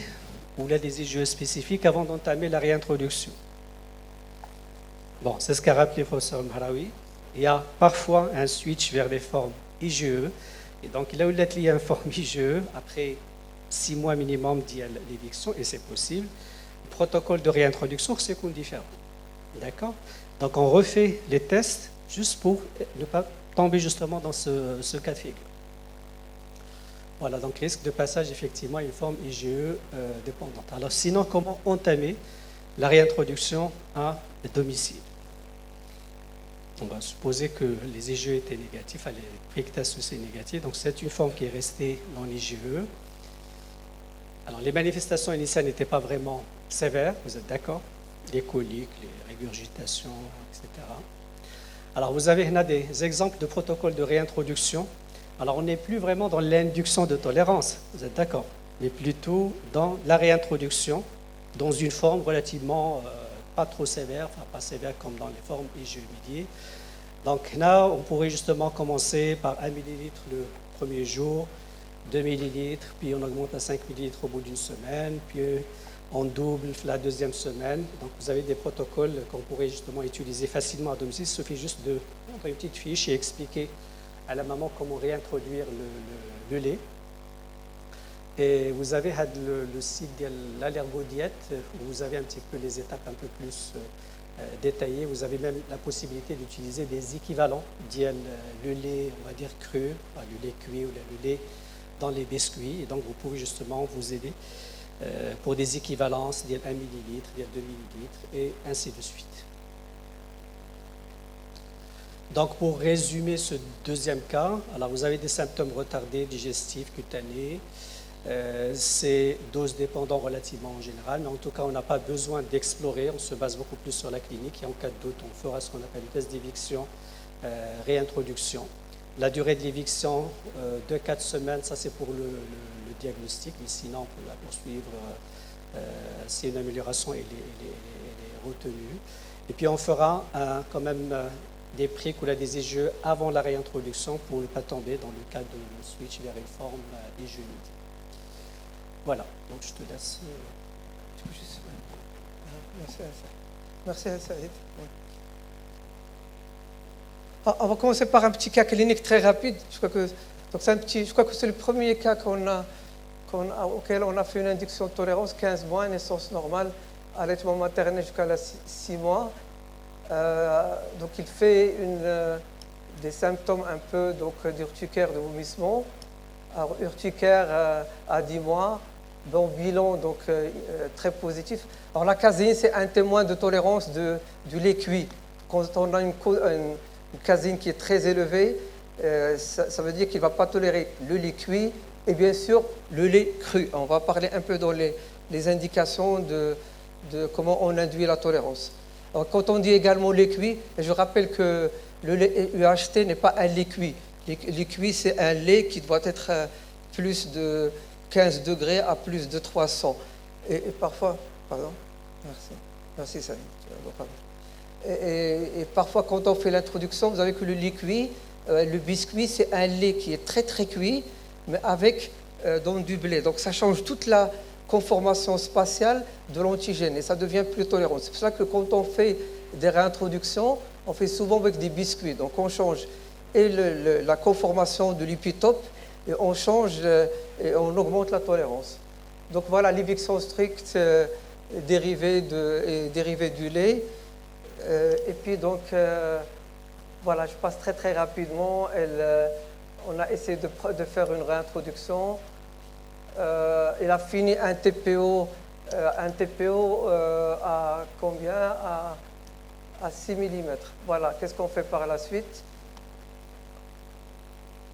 ou là des IgE spécifiques avant d'entamer la réintroduction? Bon, c'est ce qu'a rappelé le professeur Mharaoui. Il y a parfois un switch vers les formes IgE. Et donc, là où il y a une forme IgE, après 6 mois minimum d'éviction, et c'est possible, le protocole de réintroduction, c'est différent. D'accord? Donc, on refait les tests juste pour ne pas tomber justement dans ce cas de figure. Voilà, donc risque de passage effectivement à une forme IgE dépendante. Alors, sinon, comment entamer la réintroduction à domicile? On va supposer que les IgE étaient négatifs, les prick tests aussi négatifs, donc c'est une forme qui est restée non IgE. Alors, les manifestations initiales n'étaient pas vraiment sévères, vous êtes d'accord? Les coliques, les régurgitations, etc. Alors, vous avez là des exemples de protocoles de réintroduction. Alors, on n'est plus vraiment dans l'induction de tolérance, vous êtes d'accord? Mais plutôt dans la réintroduction, dans une forme relativement pas trop sévère, enfin pas sévère comme dans les formes IgE médiées. Donc là, on pourrait justement commencer par 1 millilitre le premier jour, 2 millilitres, puis on augmente à 5 millilitres au bout d'une semaine, puis on double la deuxième semaine. Donc vous avez des protocoles qu'on pourrait justement utiliser facilement à domicile. Il suffit juste de prendre une petite fiche et expliquer à la maman comment réintroduire le lait. Et vous avez le site de l'allergodiète, où vous avez un petit peu les étapes un peu plus détaillées. Vous avez même la possibilité d'utiliser des équivalents, le lait, on va dire cru, le lait cuit ou le lait dans les biscuits. Et donc vous pouvez justement vous aider pour des équivalences, 1 millilitre, 2 millilitres, et ainsi de suite. Donc pour résumer ce deuxième cas, alors vous avez des symptômes retardés, digestifs, cutanés. C'est dose dépendant relativement en général, mais en tout cas, on n'a pas besoin d'explorer, on se base beaucoup plus sur la clinique et en cas de doute, on fera ce qu'on appelle le test d'éviction, réintroduction. La durée de l'éviction, 2-4 semaines, ça c'est pour le diagnostic, mais sinon on peut la poursuivre si une amélioration est retenue. Et puis on fera quand même des pricks ou des IgE avant la réintroduction pour ne pas tomber dans le cas de switch vers une forme IgE. Voilà, donc je te laisse. Merci Saïd. On va commencer par un petit cas clinique très rapide. Je crois que c'est le premier cas auquel on a fait une induction de tolérance, 15 mois, naissance normale, allaitement maternel jusqu'à 6 mois. Donc il fait des symptômes un peu d'urticaire, de vomissement. Alors, urticaire à 10 mois. Bon bilan, donc très positif. Alors la caséine, c'est un témoin de tolérance du lait cuit. Quand on a une caséine qui est très élevée, ça veut dire qu'il ne va pas tolérer le lait cuit et bien sûr le lait cru. On va parler un peu dans les indications de comment on induit la tolérance. Alors, quand on dit également lait cuit, je rappelle que le lait UHT n'est pas un lait cuit. Le lait cuit, c'est un lait qui doit être plus de 15 degrés à plus de 300. Et parfois, pardon, merci Saïd. Et parfois, quand on fait l'introduction, vous avez que le lait cuit, le biscuit, c'est un lait qui est très très cuit, mais avec donc du blé. Donc ça change toute la conformation spatiale de l'antigène et ça devient plus tolérant. C'est pour ça que quand on fait des réintroductions, on fait souvent avec des biscuits. Donc on change et la conformation de l'épitope, et on change et on augmente la tolérance. Donc voilà, l'éviction stricte dérivée du lait. Et puis donc, voilà, je passe très très rapidement. On a essayé de faire une réintroduction. Il a fini un TPO à combien? À 6 mm. Voilà, qu'est-ce qu'on fait par la suite?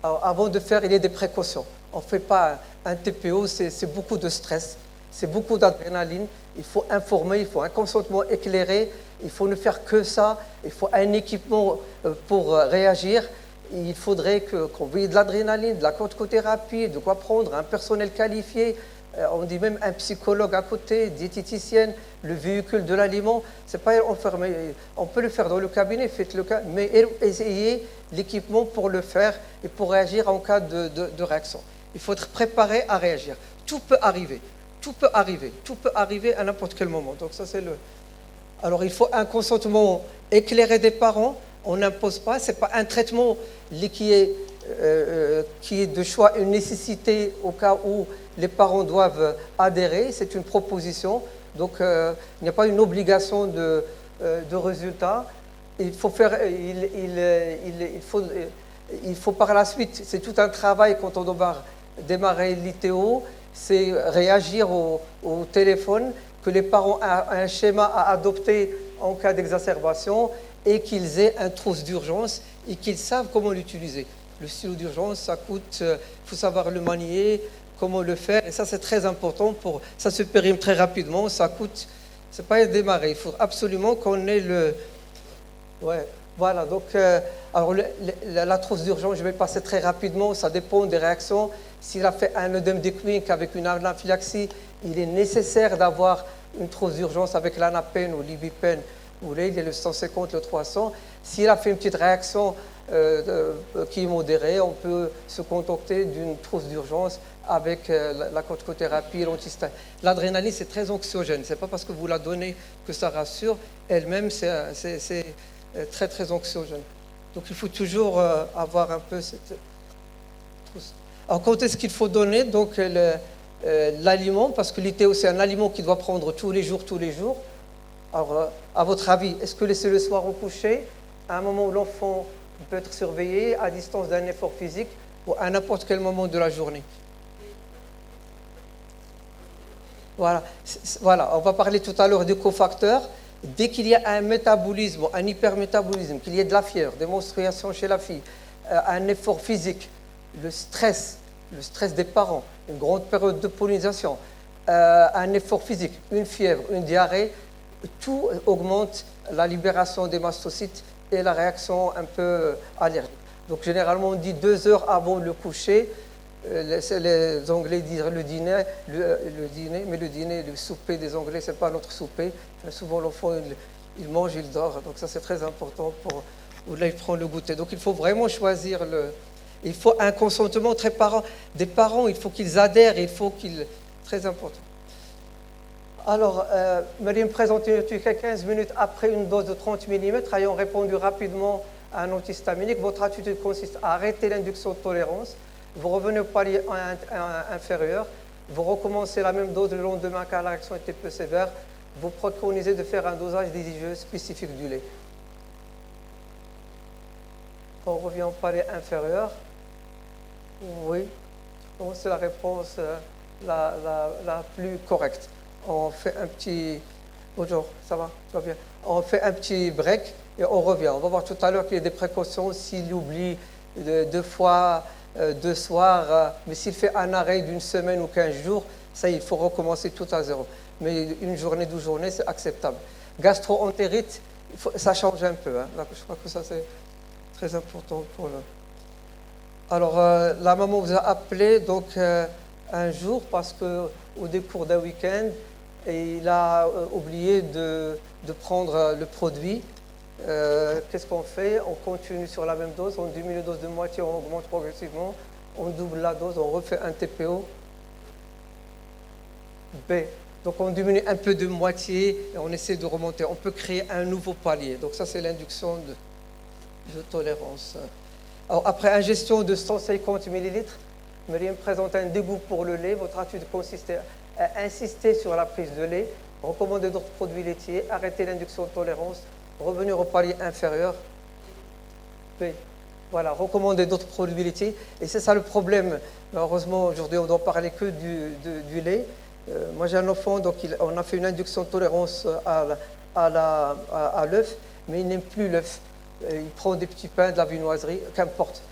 Alors, avant de faire, il y a des précautions. On ne fait pas un TPO, c'est beaucoup de stress, c'est beaucoup d'adrénaline. Il faut informer, il faut un consentement éclairé, il faut ne faire que ça, il faut un équipement pour réagir. Il faudrait qu'on ait de l'adrénaline, de la corticothérapie, de quoi prendre, un personnel qualifié, on dit même un psychologue à côté, diététicienne, le véhicule de l'aliment. C'est pas enfermé. On peut le faire dans le cabinet, faites-le, mais essayez l'équipement pour le faire et pour réagir en cas de réaction. Il faut être préparé à réagir. Tout peut arriver. Tout peut arriver. Tout peut arriver à n'importe quel moment. Donc ça, c'est le... Alors, il faut un consentement éclairé des parents. On n'impose pas. Ce n'est pas un traitement qui est de choix, une nécessité au cas où les parents doivent adhérer. C'est une proposition. Donc, il n'y a pas une obligation de résultat. Il faut faire... Il faut par la suite, c'est tout un travail quand on doit démarrer l'ITO, c'est réagir au téléphone, que les parents aient un schéma à adopter en cas d'exacerbation et qu'ils aient un trousse d'urgence et qu'ils savent comment l'utiliser. Le stylo d'urgence, ça coûte, il faut savoir le manier, comment le faire, et ça c'est très important, ça se périme très rapidement, ça coûte, c'est pas démarrer, il faut absolument qu'on ait le... Ouais. Voilà, donc alors la trousse d'urgence, je vais passer très rapidement, ça dépend des réactions. S'il a fait un œdème déclinique avec une anaphylaxie, il est nécessaire d'avoir une trousse d'urgence avec l'anapène ou l'ibipène. Vous voulez, il y a le 150, le 300. S'il a fait une petite réaction qui est modérée, on peut se contenter d'une trousse d'urgence avec la corticothérapie, l'antihistamine. L'adrénaline, c'est très anxiogène. Ce n'est pas parce que vous la donnez que ça rassure. Elle-même, c'est très très anxiogène. Donc il faut toujours avoir un peu cette trousse. Alors quand est-ce qu'il faut donner donc l'aliment, parce que l'ITO c'est un aliment qui doit prendre tous les jours. Alors à votre avis, est-ce que laisser le soir au coucher, à un moment où l'enfant peut être surveillé, à distance d'un effort physique, ou à n'importe quel moment de la journée? Voilà, on va parler tout à l'heure des cofacteurs. Dès qu'il y a un métabolisme, un hypermétabolisme, qu'il y ait de la fièvre, des menstruations chez la fille, un effort physique, le stress des parents, une grande période de pollinisation, un effort physique, une fièvre, une diarrhée, tout augmente la libération des mastocytes et la réaction un peu allergique. Donc généralement on dit 2 heures avant le coucher. Les Anglais disent le dîner, mais le dîner, le souper des Anglais, ce n'est pas notre souper. Souvent, l'enfant, il mange, il dort. Donc ça, c'est très important où là, il prend le goûter. Donc il faut vraiment choisir il faut un consentement des parents, il faut qu'ils adhèrent, très important. Alors, Marie me présente une étude 15 minutes après une dose de 30 mm, ayant répondu rapidement à un antihistaminique. Votre attitude consiste à arrêter l'induction de tolérance. Vous revenez au palier inférieur, vous recommencez la même dose le lendemain car la réaction était peu sévère. Vous préconisez de faire un dosage désigeux spécifique du lait. On revient au palier inférieur. Oui, c'est la réponse la plus correcte. On fait un petit... Bonjour, ça va bien. On fait un petit break et on revient. On va voir tout à l'heure qu'il y a des précautions. S'il oublie 2 fois... 2 soirs, mais s'il fait un arrêt d'une semaine ou 15 jours, ça il faut recommencer tout à zéro. Mais une journée, 12 journées, c'est acceptable. Gastro-entérite, ça change un peu. Hein. Là, je crois que ça c'est très important pour le... Alors, la maman vous a appelé donc un jour parce qu'au décours d'un week-end, il a oublié de prendre le produit. Qu'est-ce qu'on fait? On continue sur la même dose, on diminue la dose de moitié, on augmente progressivement, on double la dose, on refait un TPO. B. Donc on diminue un peu de moitié et on essaie de remonter. On peut créer un nouveau palier. Donc ça c'est l'induction de tolérance. Alors, après ingestion de 150 ml, Myriam présente un dégoût pour le lait. Votre attitude consiste à insister sur la prise de lait, recommander d'autres produits laitiers, arrêter l'induction de tolérance, revenir au palier inférieur. B. Voilà, recommander d'autres produits laitiers. Et c'est ça le problème. Malheureusement, aujourd'hui, on ne doit parler que du lait. Moi, j'ai un enfant, donc on a fait une induction de tolérance à l'œuf, mais il n'aime plus l'œuf. Il prend des petits pains, de la viennoiserie, qu'importe.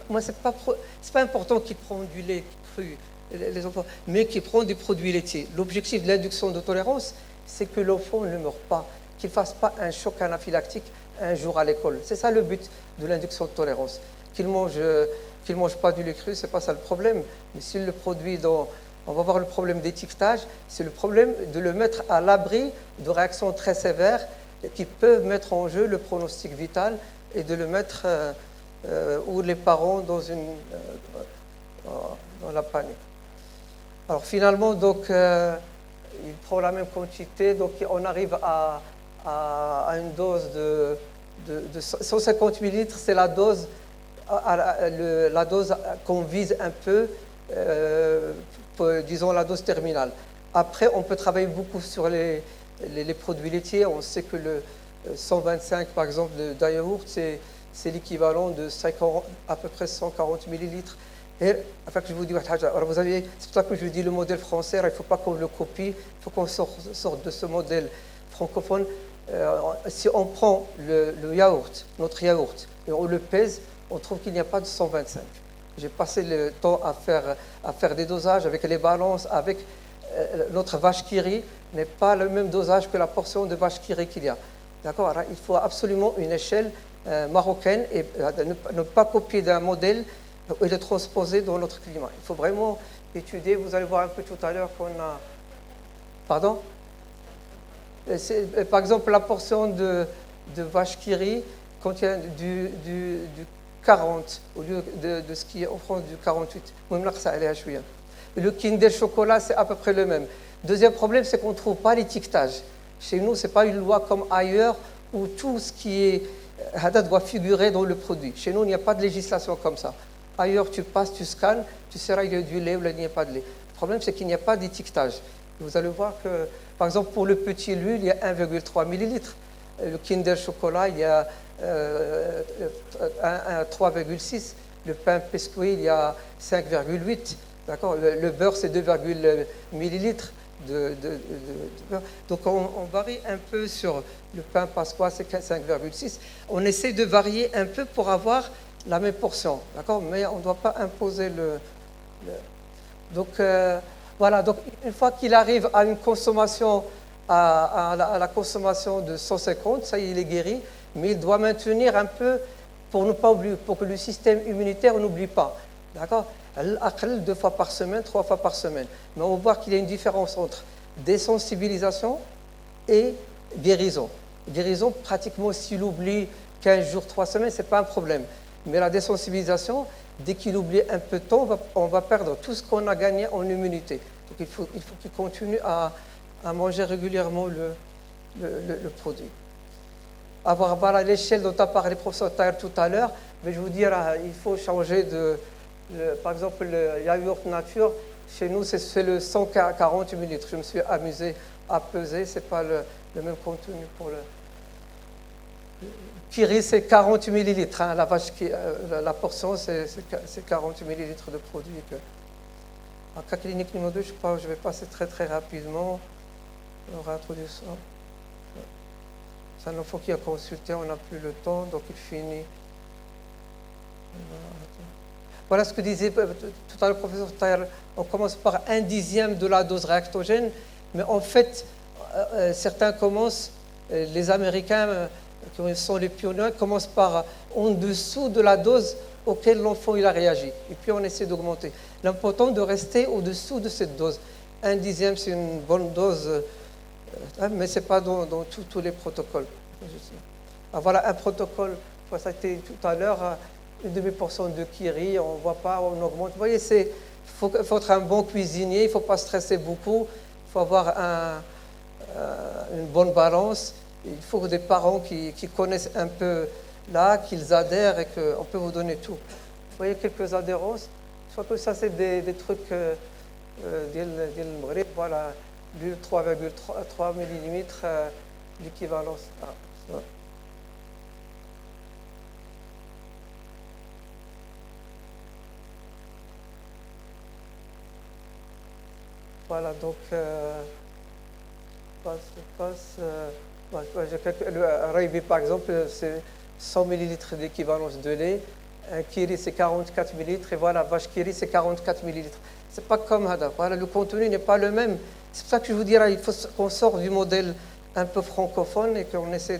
Moi, c'est pas important qu'il prenne du lait cru, les enfants, mais qu'il prenne des produits laitiers. L'objectif de l'induction de tolérance, c'est que l'enfant ne meure pas, qu'il ne fasse pas un choc anaphylactique un jour à l'école. C'est ça le but de l'induction de tolérance. Qu'il mange pas du lait cru, c'est pas ça le problème. Mais s'il le produit dans on va voir le problème d'étiquetage, c'est le problème de le mettre à l'abri de réactions très sévères qui peuvent mettre en jeu le pronostic vital et de le mettre ou les parents dans la panique. Alors finalement, donc, il prend la même quantité, donc on arrive à une dose de 150 ml, c'est la dose, la dose qu'on vise un peu, disons la dose terminale. Après, on peut travailler beaucoup sur les produits laitiers. On sait que le 125, par exemple, d'un yaourt, c'est l'équivalent de à peu près 140 millilitres. Et enfin, que je vous dis, alors vous avez, c'est pour ça que je dis le modèle français, il ne faut pas qu'on le copie, il faut qu'on sorte de ce modèle francophone. Si on prend le yaourt, notre yaourt, et on le pèse, on trouve qu'il n'y a pas de 125. J'ai passé le temps à faire des dosages avec les balances, avec notre vache qui rit, n'est pas le même dosage que la portion de vache qui rit qu'il y a. D'accord ? Alors, il faut absolument une échelle marocaine et ne pas copier d'un modèle et le transposer dans notre climat. Il faut vraiment étudier. Vous allez voir un peu tout à l'heure qu'on a... Pardon ? Par exemple, la portion de vache qui rit contient du 40 au lieu de ce qui est en France du 48. Le Kinder chocolat, c'est à peu près le même. Deuxième problème, c'est qu'on ne trouve pas l'étiquetage. Chez nous, ce n'est pas une loi comme ailleurs où tout ce qui est doit figurer dans le produit. Chez nous, il n'y a pas de législation comme ça. Ailleurs, tu passes, tu scannes, tu sais il y a du lait ou il n'y a pas de lait. Le problème, c'est qu'il n'y a pas d'étiquetage. Vous allez voir que, par exemple, pour le petit lait, il y a 1,3 millilitres. Le Kinder chocolat, il y a 3,6. Le pain biscuit, il y a 5,8. D'accord ? Le beurre, c'est 2, millilitres de beurre. Donc, on varie un peu sur le pain pasquois, c'est 5,6. On essaie de varier un peu pour avoir la même portion. D'accord ? Mais on ne doit pas imposer Donc, voilà. Donc, une fois qu'il arrive à une consommation, à la consommation de 150, ça y est, il est guéri. Mais il doit maintenir un peu pour ne pas oublier, pour que le système immunitaire n'oublie pas. D'accord ? 2 fois par semaine, 3 fois par semaine. Mais on va voir qu'il y a une différence entre désensibilisation et guérison. Guérison, pratiquement, s'il oublie 15 jours, 3 semaines, ce n'est pas un problème. Mais la désensibilisation, dès qu'il oublie un peu de temps, on va perdre tout ce qu'on a gagné en immunité. Donc il faut qu'il continue à manger régulièrement le produit. Voilà l'échelle dont a parlé le professeur Taher tout à l'heure, mais je vous dire, il faut changer par exemple, le yaourt nature, chez nous, c'est le 140 millilitres. Je me suis amusé à peser, ce n'est pas le même contenu pour le Kiri, c'est 40 millilitres. Hein. La portion, c'est 40 millilitres de produit. En cas clinique numéro 2, je vais passer très très rapidement. On va introduire ça. Ça nous faut qu'il y ait consulté, on n'a plus le temps, donc il finit. Voilà ce que disait tout à l'heure le professeur Taher. On commence par 1/10 de la dose réactogène, mais en fait, certains commencent, les Américains qui sont les pionniers, commencent par en dessous de la dose auquel l'enfant il a réagi. Et puis on essaie d'augmenter. L'important de rester au-dessous de cette dose. 1/10, c'est une bonne dose, mais ce n'est pas dans tous les protocoles. Voilà un protocole, ça a été tout à l'heure, une demi-portion de kiri, on ne voit pas, on augmente. Vous voyez, il faut être un bon cuisinier, il ne faut pas stresser beaucoup, il faut avoir une bonne balance. Il faut des parents qui connaissent un peu là, qu'ils adhèrent et qu'on peut vous donner tout. Vous voyez quelques adhérences. Je crois que ça, c'est des trucs voilà, l'huile 3,3 mm, l'équivalence. Voilà, donc, le Raibi, par exemple, c'est 100 ml d'équivalence de lait. Un kiri, c'est 44 ml. Et voilà, vache kiri, c'est 44 ml. Ce n'est pas comme Hada. Voilà, le contenu n'est pas le même. C'est pour ça que je vous dirais, il faut qu'on sorte du modèle un peu francophone et qu'on essaie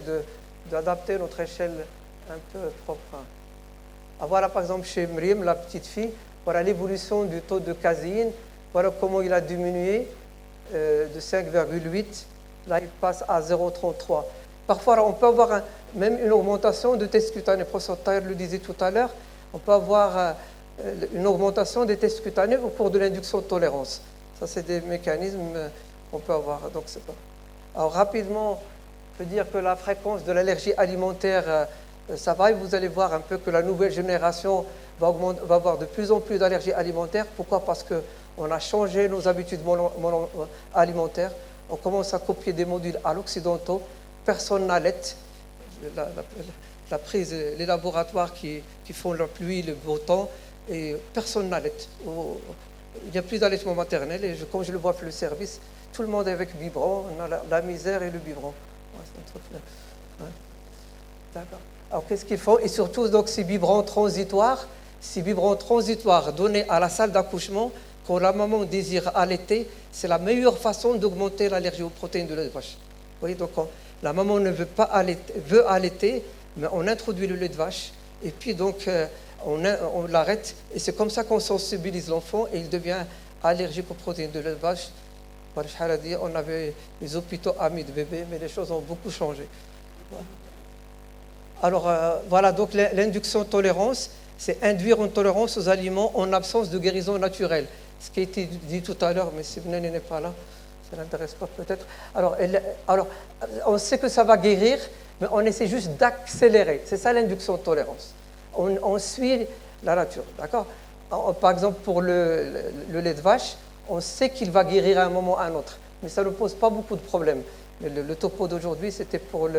d'adapter notre échelle un peu propre. Voilà, par exemple, chez Mriem, la petite fille, voilà l'évolution du taux de caséine. Voilà comment il a diminué de 5,8. Là, il passe à 0,33. Parfois, on peut avoir même une augmentation de tests cutanés. Le professeur Taher le disait tout à l'heure, on peut avoir une augmentation des tests cutanés au cours de l'induction de tolérance. Ça, c'est des mécanismes qu'on peut avoir. Donc, c'est pas... Alors, rapidement, je peux dire que la fréquence de l'allergie alimentaire, ça va, et vous allez voir un peu que la nouvelle génération va avoir de plus en plus d'allergies alimentaires. Pourquoi? Parce qu'on a changé nos habitudes alimentaires. On commence à copier des modules à l'occidentaux. Personne n'allait. La prise, les laboratoires qui font la pluie, le beau temps, et personne n'allait. Il n'y a plus d'allaitement maternel. Et comme je le vois pour le service, tout le monde est avec biberon. On a la misère et le biberon. Ouais, c'est un truc, ouais. D'accord. Alors, qu'est-ce qu'ils font? Et surtout, donc, ces biberons transitoires donnés à la salle d'accouchement, quand la maman désire allaiter, c'est la meilleure façon d'augmenter l'allergie aux protéines de lait de vache. Vous voyez, donc, la maman ne veut pas allaiter, veut allaiter, mais on introduit le lait de vache, et puis donc, on l'arrête, et c'est comme ça qu'on sensibilise l'enfant, et il devient allergique aux protéines de lait de vache. On avait les hôpitaux amis de bébés, mais les choses ont beaucoup changé. Alors, voilà, donc l'induction tolérance, c'est induire une tolérance aux aliments en absence de guérison naturelle. Ce qui a été dit tout à l'heure, mais si Bnen n'est pas là, ça n'intéresse pas peut-être. Alors, on sait que ça va guérir, mais on essaie juste d'accélérer. C'est ça l'induction tolérance. On suit la nature, d'accord? Par exemple, pour le lait de vache, on sait qu'il va guérir à un moment ou à un autre, mais ça ne pose pas beaucoup de problèmes. Mais le topo d'aujourd'hui, c'était pour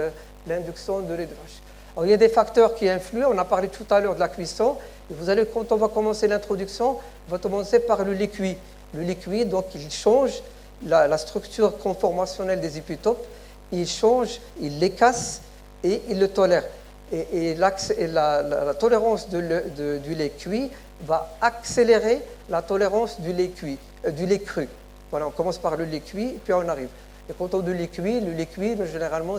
l'induction de lait de vache. Alors, il y a des facteurs qui influent. On a parlé tout à l'heure de la cuisson. Et vous allez, quand on va commencer l'introduction, on va commencer par le lait cuit. Le lait cuit, donc, il change la structure conformationnelle des épitopes. Il change, il les casse et il le tolère. Et la tolérance du lait cuit va accélérer la tolérance du lait cru. Voilà, on commence par le lait cuit, et puis on arrive. Et quand on dit le lait cuit, généralement,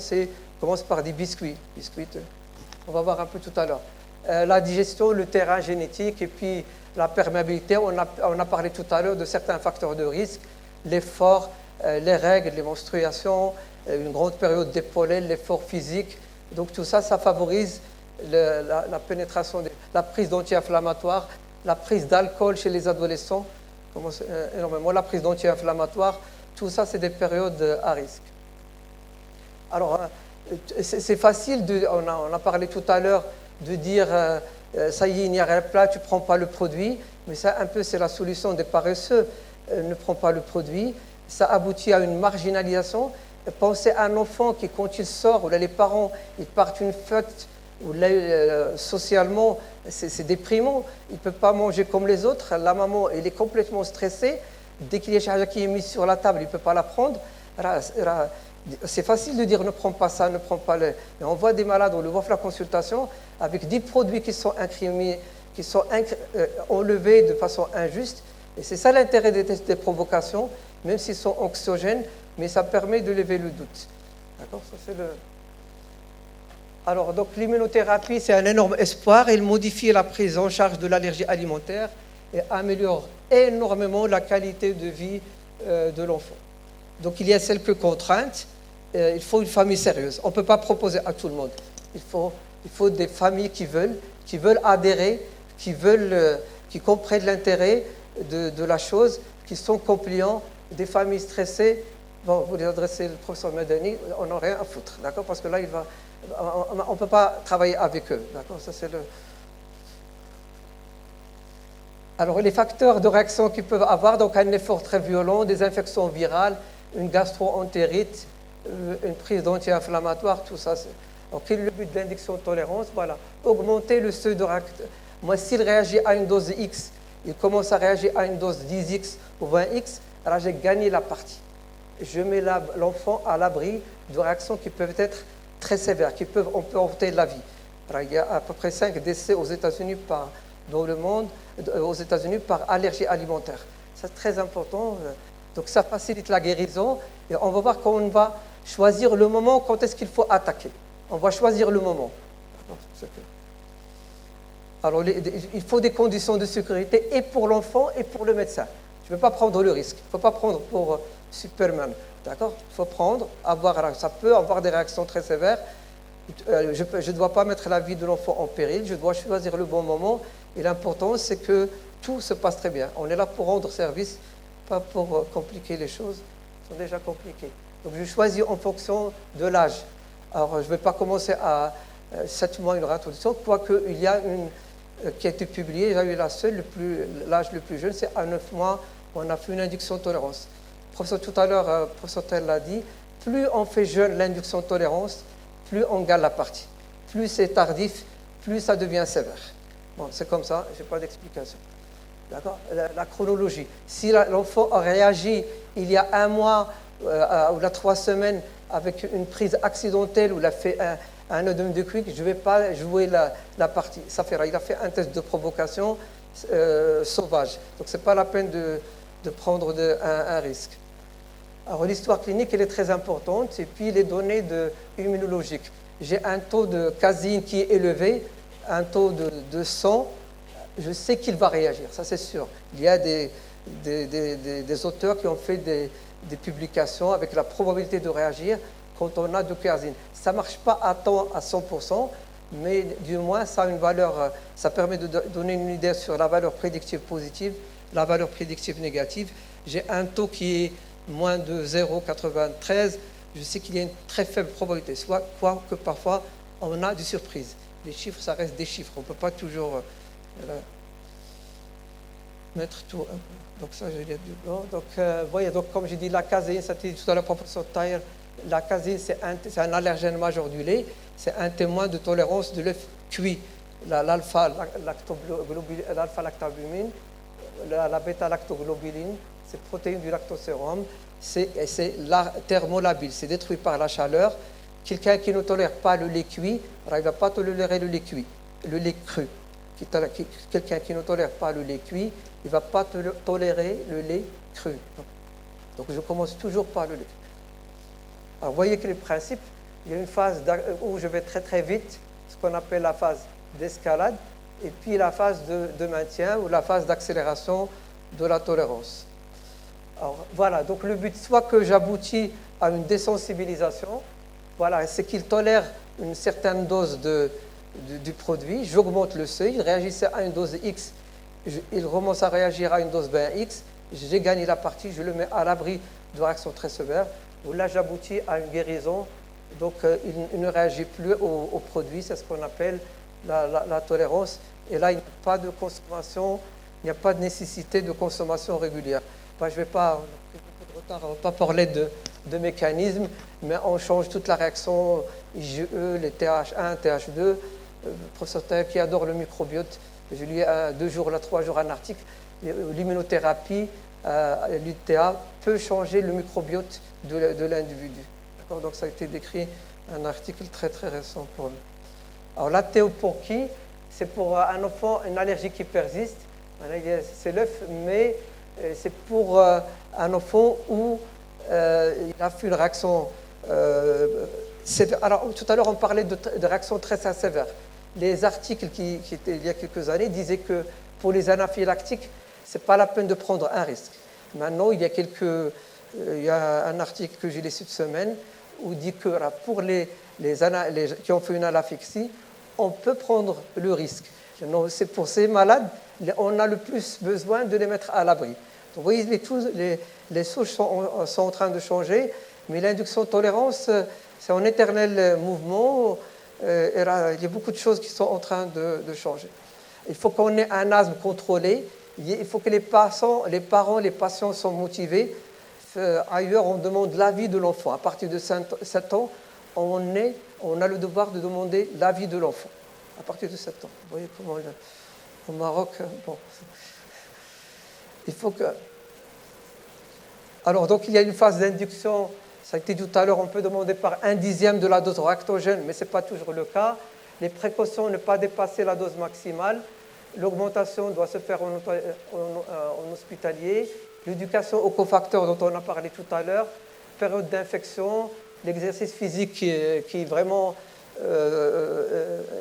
commence par des biscuits. On va voir un peu tout à l'heure. La digestion, le terrain génétique, et puis la perméabilité. On a parlé tout à l'heure de certains facteurs de risque, l'effort, les règles, les menstruations, une grande période des pollens, l'effort physique. Donc tout ça, ça favorise la pénétration, la prise d'anti-inflammatoires, la prise d'alcool chez les adolescents, énormément, la prise d'anti-inflammatoires. Tout ça, c'est des périodes à risque. Alors, c'est facile, on a parlé tout à l'heure de dire ça y est, il n'y a rien plat, tu ne prends pas le produit, mais ça, un peu, c'est la solution des paresseux. Ne prends pas le produit. Ça aboutit à une marginalisation. Pensez à un enfant qui, quand il sort, ou là, les parents, ils partent une fête, ou là, socialement, c'est déprimant. Il ne peut pas manger comme les autres. La maman, elle est complètement stressée. Dès qu'il y a quelque chose qui est mis sur la table, il ne peut pas la prendre. C'est facile de dire ne prends pas ça, ne prends pas le. Mais on voit des malades, on le voit pour la consultation, avec 10 produits qui sont incriminés, qui sont enlevés de façon injuste. Et c'est ça l'intérêt des tests de provocation, même s'ils sont anxiogènes, mais ça permet de lever le doute. D'accord? Ça, c'est le... Alors, donc l'immunothérapie, c'est un énorme espoir. Elle modifie la prise en charge de l'allergie alimentaire et améliore énormément la qualité de vie de l'enfant. Donc, il y a quelques contraintes. Il faut une famille sérieuse. On ne peut pas proposer à tout le monde. Il faut des familles qui veulent adhérer, qui comprennent l'intérêt de la chose, qui sont compliants. Des familles stressées, bon, vous les adressez le professeur Medani, on n'a rien à foutre, d'accord? Parce que là, on ne peut pas travailler avec eux, d'accord? Ça, c'est le... Alors, les facteurs de réaction qu'ils peuvent avoir, donc un effort très violent, des infections virales, une gastro-entérite, une prise d'anti-inflammatoire, tout ça. Alors, quel est le but de l'induction de tolérance? Voilà, augmenter le seuil de réaction. Moi, s'il réagit à une dose X, il commence à réagir à une dose 10X ou 20X, alors j'ai gagné la partie. Je mets l'enfant à l'abri de réactions qui peuvent être très sévères, qui peuvent emporter la vie. Alors, il y a à peu près 5 décès aux États-Unis dans le monde, aux États-Unis par allergie alimentaire. C'est très important. Donc ça facilite la guérison. Et on va voir qu'on va choisir le moment quand est-ce qu'il faut attaquer. On va choisir le moment. Alors il faut des conditions de sécurité et pour l'enfant et pour le médecin. Je ne vais pas prendre le risque. Il ne faut pas prendre pour Superman. D'accord? Il faut prendre, ça peut avoir des réactions très sévères. Je ne dois pas mettre la vie de l'enfant en péril. Je dois choisir le bon moment. Et l'important, c'est que tout se passe très bien. On est là pour rendre service, pas pour compliquer les choses. Elles sont déjà compliquées. Donc je choisis en fonction de l'âge. Alors je ne vais pas commencer à 7 mois une réintroduction, quoique il y a une qui a été publiée, j'ai eu la seule, l'âge le plus jeune, c'est à 9 mois, on a fait une induction tolérance. Professeur, tout à l'heure, professeur Tel l'a dit, plus on fait jeune l'induction tolérance, plus on gagne la partie. Plus c'est tardif, plus ça devient sévère. Bon, c'est comme ça, je n'ai pas d'explication. D'accord? La chronologie. Si l'enfant a réagi il y a 1 mois ou là 3 semaines avec une prise accidentelle ou il a fait un œdème de quick, je ne vais pas jouer la partie. Ça fera. Il a fait un test de provocation sauvage. Donc ce n'est pas la peine de prendre un risque. Alors l'histoire clinique, elle est très importante. Et puis les données immunologiques. J'ai un taux de caséine qui est élevé, un taux de sang. Je sais qu'il va réagir, ça c'est sûr. Il y a des auteurs qui ont fait des publications avec la probabilité de réagir quand on a de caséine. Ça ne marche pas à temps à 100%, mais du moins ça a une valeur, ça permet de donner une idée sur la valeur prédictive positive, la valeur prédictive négative. J'ai un taux qui est moins de 0,93. Je sais qu'il y a une très faible probabilité, soit quoi que parfois on a des surprises. Les chiffres, ça reste des chiffres, on ne peut pas toujours mettre tout un peu. Donc ça, je l'ai dit. Donc, voyez, donc comme j'ai dit, la caséine, ça dit tout à l'heure, professeur Taïr, la caséine, c'est un allergène majeur du lait, c'est un témoin de tolérance de l'œuf cuit. L'alpha-lactabumine, la bêta-lactoglobuline, c'est protéine du lactosérum, c'est thermolabile, c'est détruit par la chaleur. Quelqu'un qui ne tolère pas le lait cuit, alors il ne va pas tolérer le lait cuit, le lait cru. Quelqu'un qui ne tolère pas le lait cuit, il ne va pas tolérer le lait cru. Donc je commence toujours par le lait. Alors vous voyez que les principes, il y a une phase où je vais très très vite, ce qu'on appelle la phase d'escalade, et puis la phase de maintien ou la phase d'accélération de la tolérance. Alors voilà, donc le but, soit que j'aboutis à une désensibilisation, voilà, c'est qu'il tolère une certaine dose du produit, j'augmente le seuil, il réagissait à une dose X, il commence à réagir à une dose X, j'ai gagné la partie, je le mets à l'abri de réactions très sévères, où là j'aboutis à une guérison, donc il ne réagit plus au produit, c'est ce qu'on appelle la tolérance, et là il n'y a pas de consommation, il n'y a pas de nécessité de consommation régulière. Enfin, je ne vais pas, on va pas parler de mécanismes, mais on change toute la réaction IgE, les TH1, TH2. Le professeur Taïr qui adore le microbiote, je lis 2 jours, 3 jours un article. L'immunothérapie, l'UTA, peut changer le microbiote de l'individu. Donc ça a été décrit un article très très récent pour lui. Alors la théoporchie, c'est pour un enfant une allergie qui persiste. C'est l'œuf, mais c'est pour un enfant où il a fait une réaction sévère. Alors tout à l'heure on parlait de réactions très sévères. Les articles qui étaient il y a quelques années disaient que pour les anaphylactiques, ce n'est pas la peine de prendre un risque. Maintenant, il y a un article que j'ai lu cette semaine où il dit que pour les qui ont fait une anaphylaxie, on peut prendre le risque. C'est pour ces malades, on a le plus besoin de les mettre à l'abri. Vous voyez, les souches sont en train de changer, mais l'induction tolérance, c'est un éternel mouvement. Il y a beaucoup de choses qui sont en train de changer. Il faut qu'on ait un asthme contrôlé. Il faut que les parents, les patients sont motivés. Ailleurs, on demande l'avis de l'enfant. À partir de 7 ans, on a le devoir de demander l'avis de l'enfant. À partir de 7 ans. Vous voyez comment au Maroc, bon. Il faut que... Alors, donc, il y a une phase d'induction. Ça a été dit tout à l'heure, on peut demander par 1/10 de la dose lactogène, mais ce n'est pas toujours le cas. Les précautions, ne pas dépasser la dose maximale. L'augmentation doit se faire en hospitalier. L'éducation aux cofacteurs dont on a parlé tout à l'heure. Période d'infection. L'exercice physique qui vraiment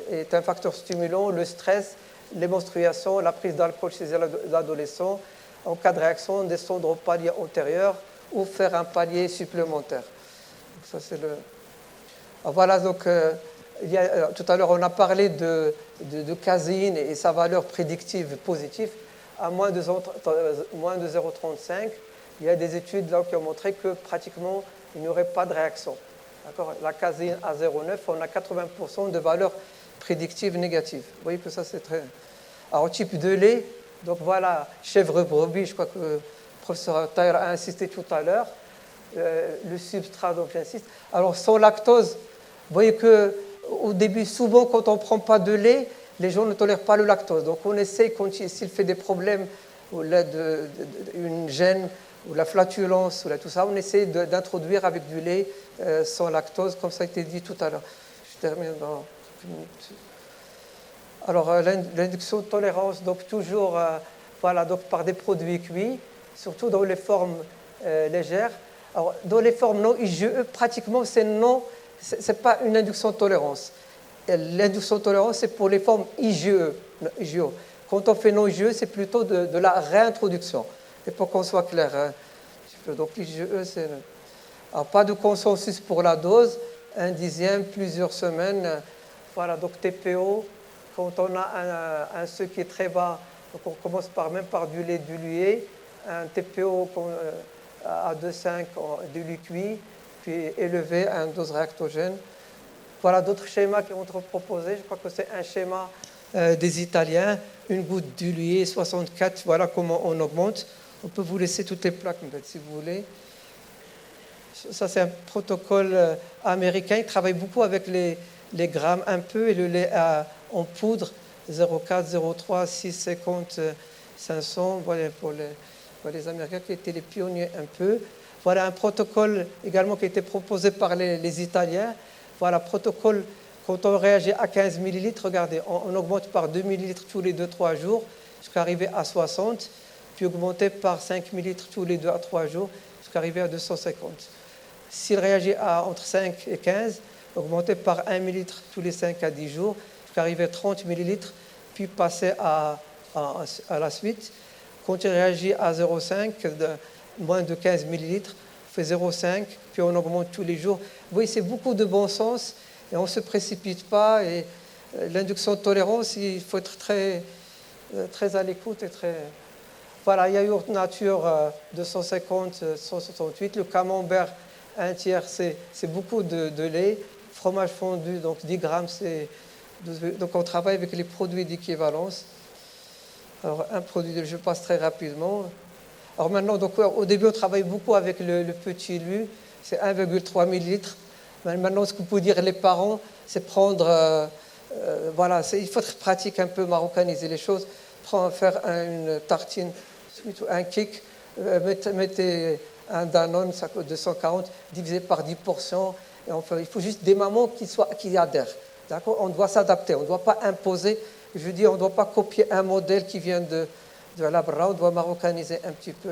est un facteur stimulant. Le stress, les menstruations, la prise d'alcool chez l'adolescent. en cas de réaction, descendre au palier antérieur ou faire un palier supplémentaire. Donc ça, c'est le... Voilà, donc tout à l'heure, on a parlé de caséine et sa valeur prédictive positive. À moins de 0,35, il y a des études là qui ont montré que pratiquement, il n'y aurait pas de réaction. D'accord ? La caséine à 0,9, on a 80% de valeur prédictive négative. Vous voyez que ça, c'est très... Alors, type de lait, donc voilà, chèvre-brebis, je crois que le professeur Taher a insisté tout à l'heure. Le substrat, donc j'insiste. Alors, sans lactose, vous voyez qu'au début, souvent, quand on ne prend pas de lait, les gens ne tolèrent pas le lactose. Donc, on essaie, s'il fait des problèmes, ou une gêne, ou la flatulence, ou tout ça, on essaie d'introduire avec du lait sans lactose, comme ça a été dit tout à l'heure. Je termine dans une minute. Alors, l'induction de tolérance, donc toujours voilà, donc par des produits cuits, surtout dans les formes légères. Alors, dans les formes non IgE, pratiquement, c'est pas une induction de tolérance. L'induction de tolérance, c'est pour les formes IgE. Quand on fait non IgE, c'est plutôt de la réintroduction. Et pour qu'on soit clair, hein, donc IgE, c'est... Alors, pas de consensus pour la dose, 1/10, plusieurs semaines. Voilà, donc TPO, quand on a un seuil qui est très bas, donc on commence même par du lait dilué, un TPO à 2,5 du lait cuit, puis élevé à une dose réactogène. Voilà d'autres schémas qui vont être proposés. Je crois que c'est un schéma des Italiens, une goutte diluée, 64, voilà comment on augmente. On peut vous laisser toutes les plaques, si vous voulez. Ça, c'est un protocole américain. Il travaille beaucoup avec les grammes un peu et le lait en poudre, 0,4, 0,3, 6, 50, 500. Voilà pour les Américains qui étaient les pionniers un peu. Voilà un protocole également qui a été proposé par les Italiens. Voilà, protocole, quand on réagit à 15 millilitres, regardez, on augmente par 2 millilitres tous les 2-3 jours jusqu'à arriver à 60, puis augmenter par 5 millilitres tous les 2 à 3 jours jusqu'à arriver à 250. S'il réagit entre 5 et 15, augmenter par 1 millilitre tous les 5 à 10 jours jusqu'à arriver à 30 millilitres, puis passer à la suite. Quand il réagit à 0,5, moins de 15 millilitres, on fait 0,5, puis on augmente tous les jours. Vous voyez, c'est beaucoup de bon sens et on ne se précipite pas. Et l'induction de tolérance, il faut être très, très à l'écoute et très... Voilà, il y a yaourt nature 250, 168, le camembert 1 tiers, c'est beaucoup de lait, fromage fondu, donc 10 grammes, c'est 12. Donc on travaille avec les produits d'équivalence. Alors un produit, je passe très rapidement. Alors maintenant, donc, au début, on travaille beaucoup avec le petit lu, c'est 1,3 millilitres. Maintenant, ce que vous pouvez dire les parents, c'est prendre, voilà, il faut être pratique un peu, maroccaniser les choses, faire une tartine, un kick, mettez un Danone, ça coûte 240, divisé par 10 portions, et il faut juste des mamans qui adhèrent. D'accord ? On doit s'adapter, on ne doit pas imposer. Je dis, on ne doit pas copier un modèle qui vient de la Bra, on doit maroccaniser un petit peu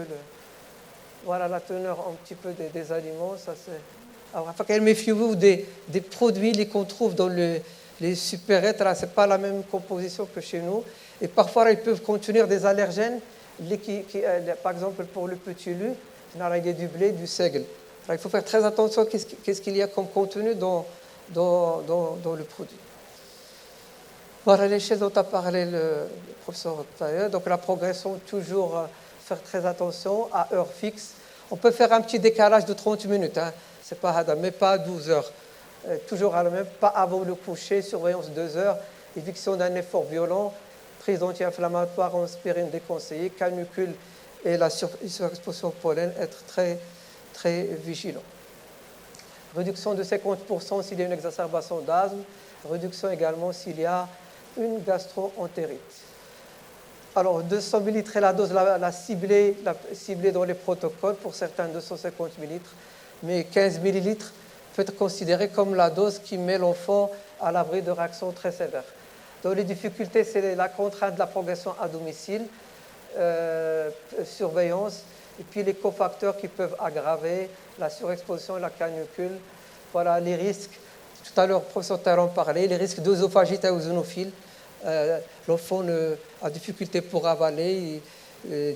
voilà la teneur un petit peu des aliments. Ça, c'est... Alors, méfiez-vous des produits qu'on trouve dans les supérettes, là, ce n'est pas la même composition que chez nous. Et parfois, ils peuvent contenir des allergènes, par exemple pour le petit lu, il y a du blé, du seigle. Alors, il faut faire très attention qu'est-ce qu'il y a comme contenu dans le produit. Voilà les choses dont a parlé le professeur Taher. Donc la progression, toujours faire très attention à heure fixe. On peut faire un petit décalage de 30 minutes, hein. C'est pas hadam, mais pas à 12 heures. Toujours à la même, pas avant le coucher, surveillance 2 heures, éviction d'un effort violent, prise d'anti-inflammatoire en aspirine déconseillée, canicule et la surexposition au pollen, être très, très vigilant. Réduction de 50% s'il y a une exacerbation d'asthme, réduction également s'il y a une gastro-entérite. Alors, 200 ml est la dose la ciblée dans les protocoles, pour certains 250 ml, mais 15 ml peut être considéré comme la dose qui met l'enfant à l'abri de réactions très sévères. Donc, les difficultés, c'est la contrainte de la progression à domicile, surveillance, et puis les cofacteurs qui peuvent aggraver la surexposition et la canicule. Voilà les risques. Tout à l'heure, le professeur Taher parlait, les risques d'œsophagite eosinophile. L'enfant a difficulté pour avaler,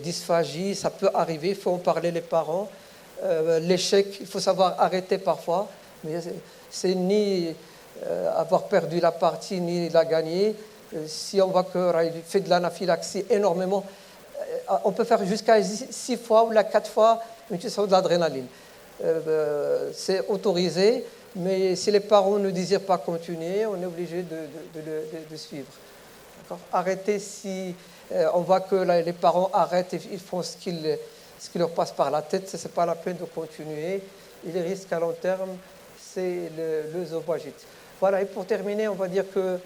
dysphagie, ça peut arriver, il faut en parler les parents. L'échec, il faut savoir arrêter parfois, mais c'est ni avoir perdu la partie ni la gagner. Si on voit qu'il fait de l'anaphylaxie énormément, on peut faire jusqu'à 6 fois ou 4 fois une utilisation de l'adrénaline. C'est autorisé, mais si les parents ne désirent pas continuer, on est obligé de suivre. Arrêter si on voit que les parents arrêtent et ils font ce qui leur passe par la tête, ce n'est pas la peine de continuer. Et les risques à long terme, c'est l'œsophagite. Voilà, et pour terminer, on va dire que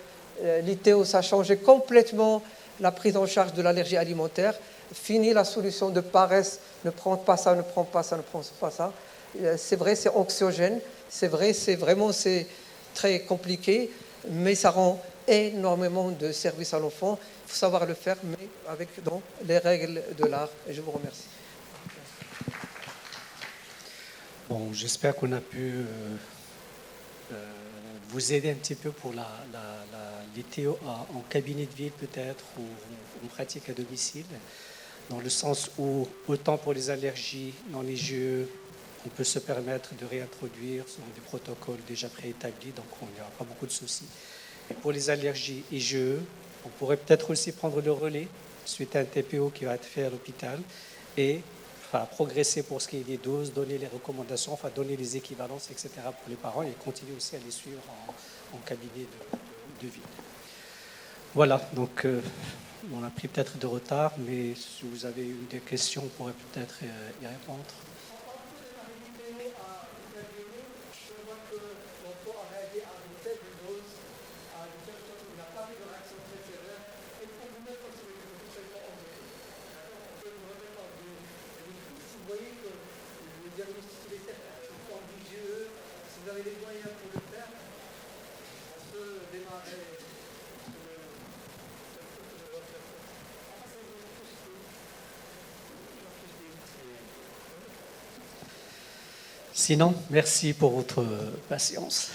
l'ITO, ça a changé complètement la prise en charge de l'allergie alimentaire. Fini la solution de paresse, ne prends pas ça, ne prends pas ça, ne prends pas ça. C'est vrai, c'est anxiogène, c'est vrai, c'est très compliqué, mais ça rend énormément de services à l'enfant. Il faut savoir le faire, mais avec les règles de l'art. Et je vous remercie. Bon, j'espère qu'on a pu vous aider un petit peu pour l'ITO en cabinet de ville peut-être ou en pratique à domicile, dans le sens où autant pour les allergies dans les jeux, on peut se permettre de réintroduire selon des protocoles déjà préétablis, donc il n'y aura pas beaucoup de soucis. Et pour les allergies IgE, on pourrait peut-être aussi prendre le relais suite à un TPO qui va être fait à l'hôpital et progresser pour ce qui est des doses, donner les recommandations, donner les équivalences, etc. pour les parents et continuer aussi à les suivre en cabinet de ville. Voilà, donc on a pris peut-être de retard, mais si vous avez eu des questions, on pourrait peut-être y répondre. Sinon, merci pour votre patience.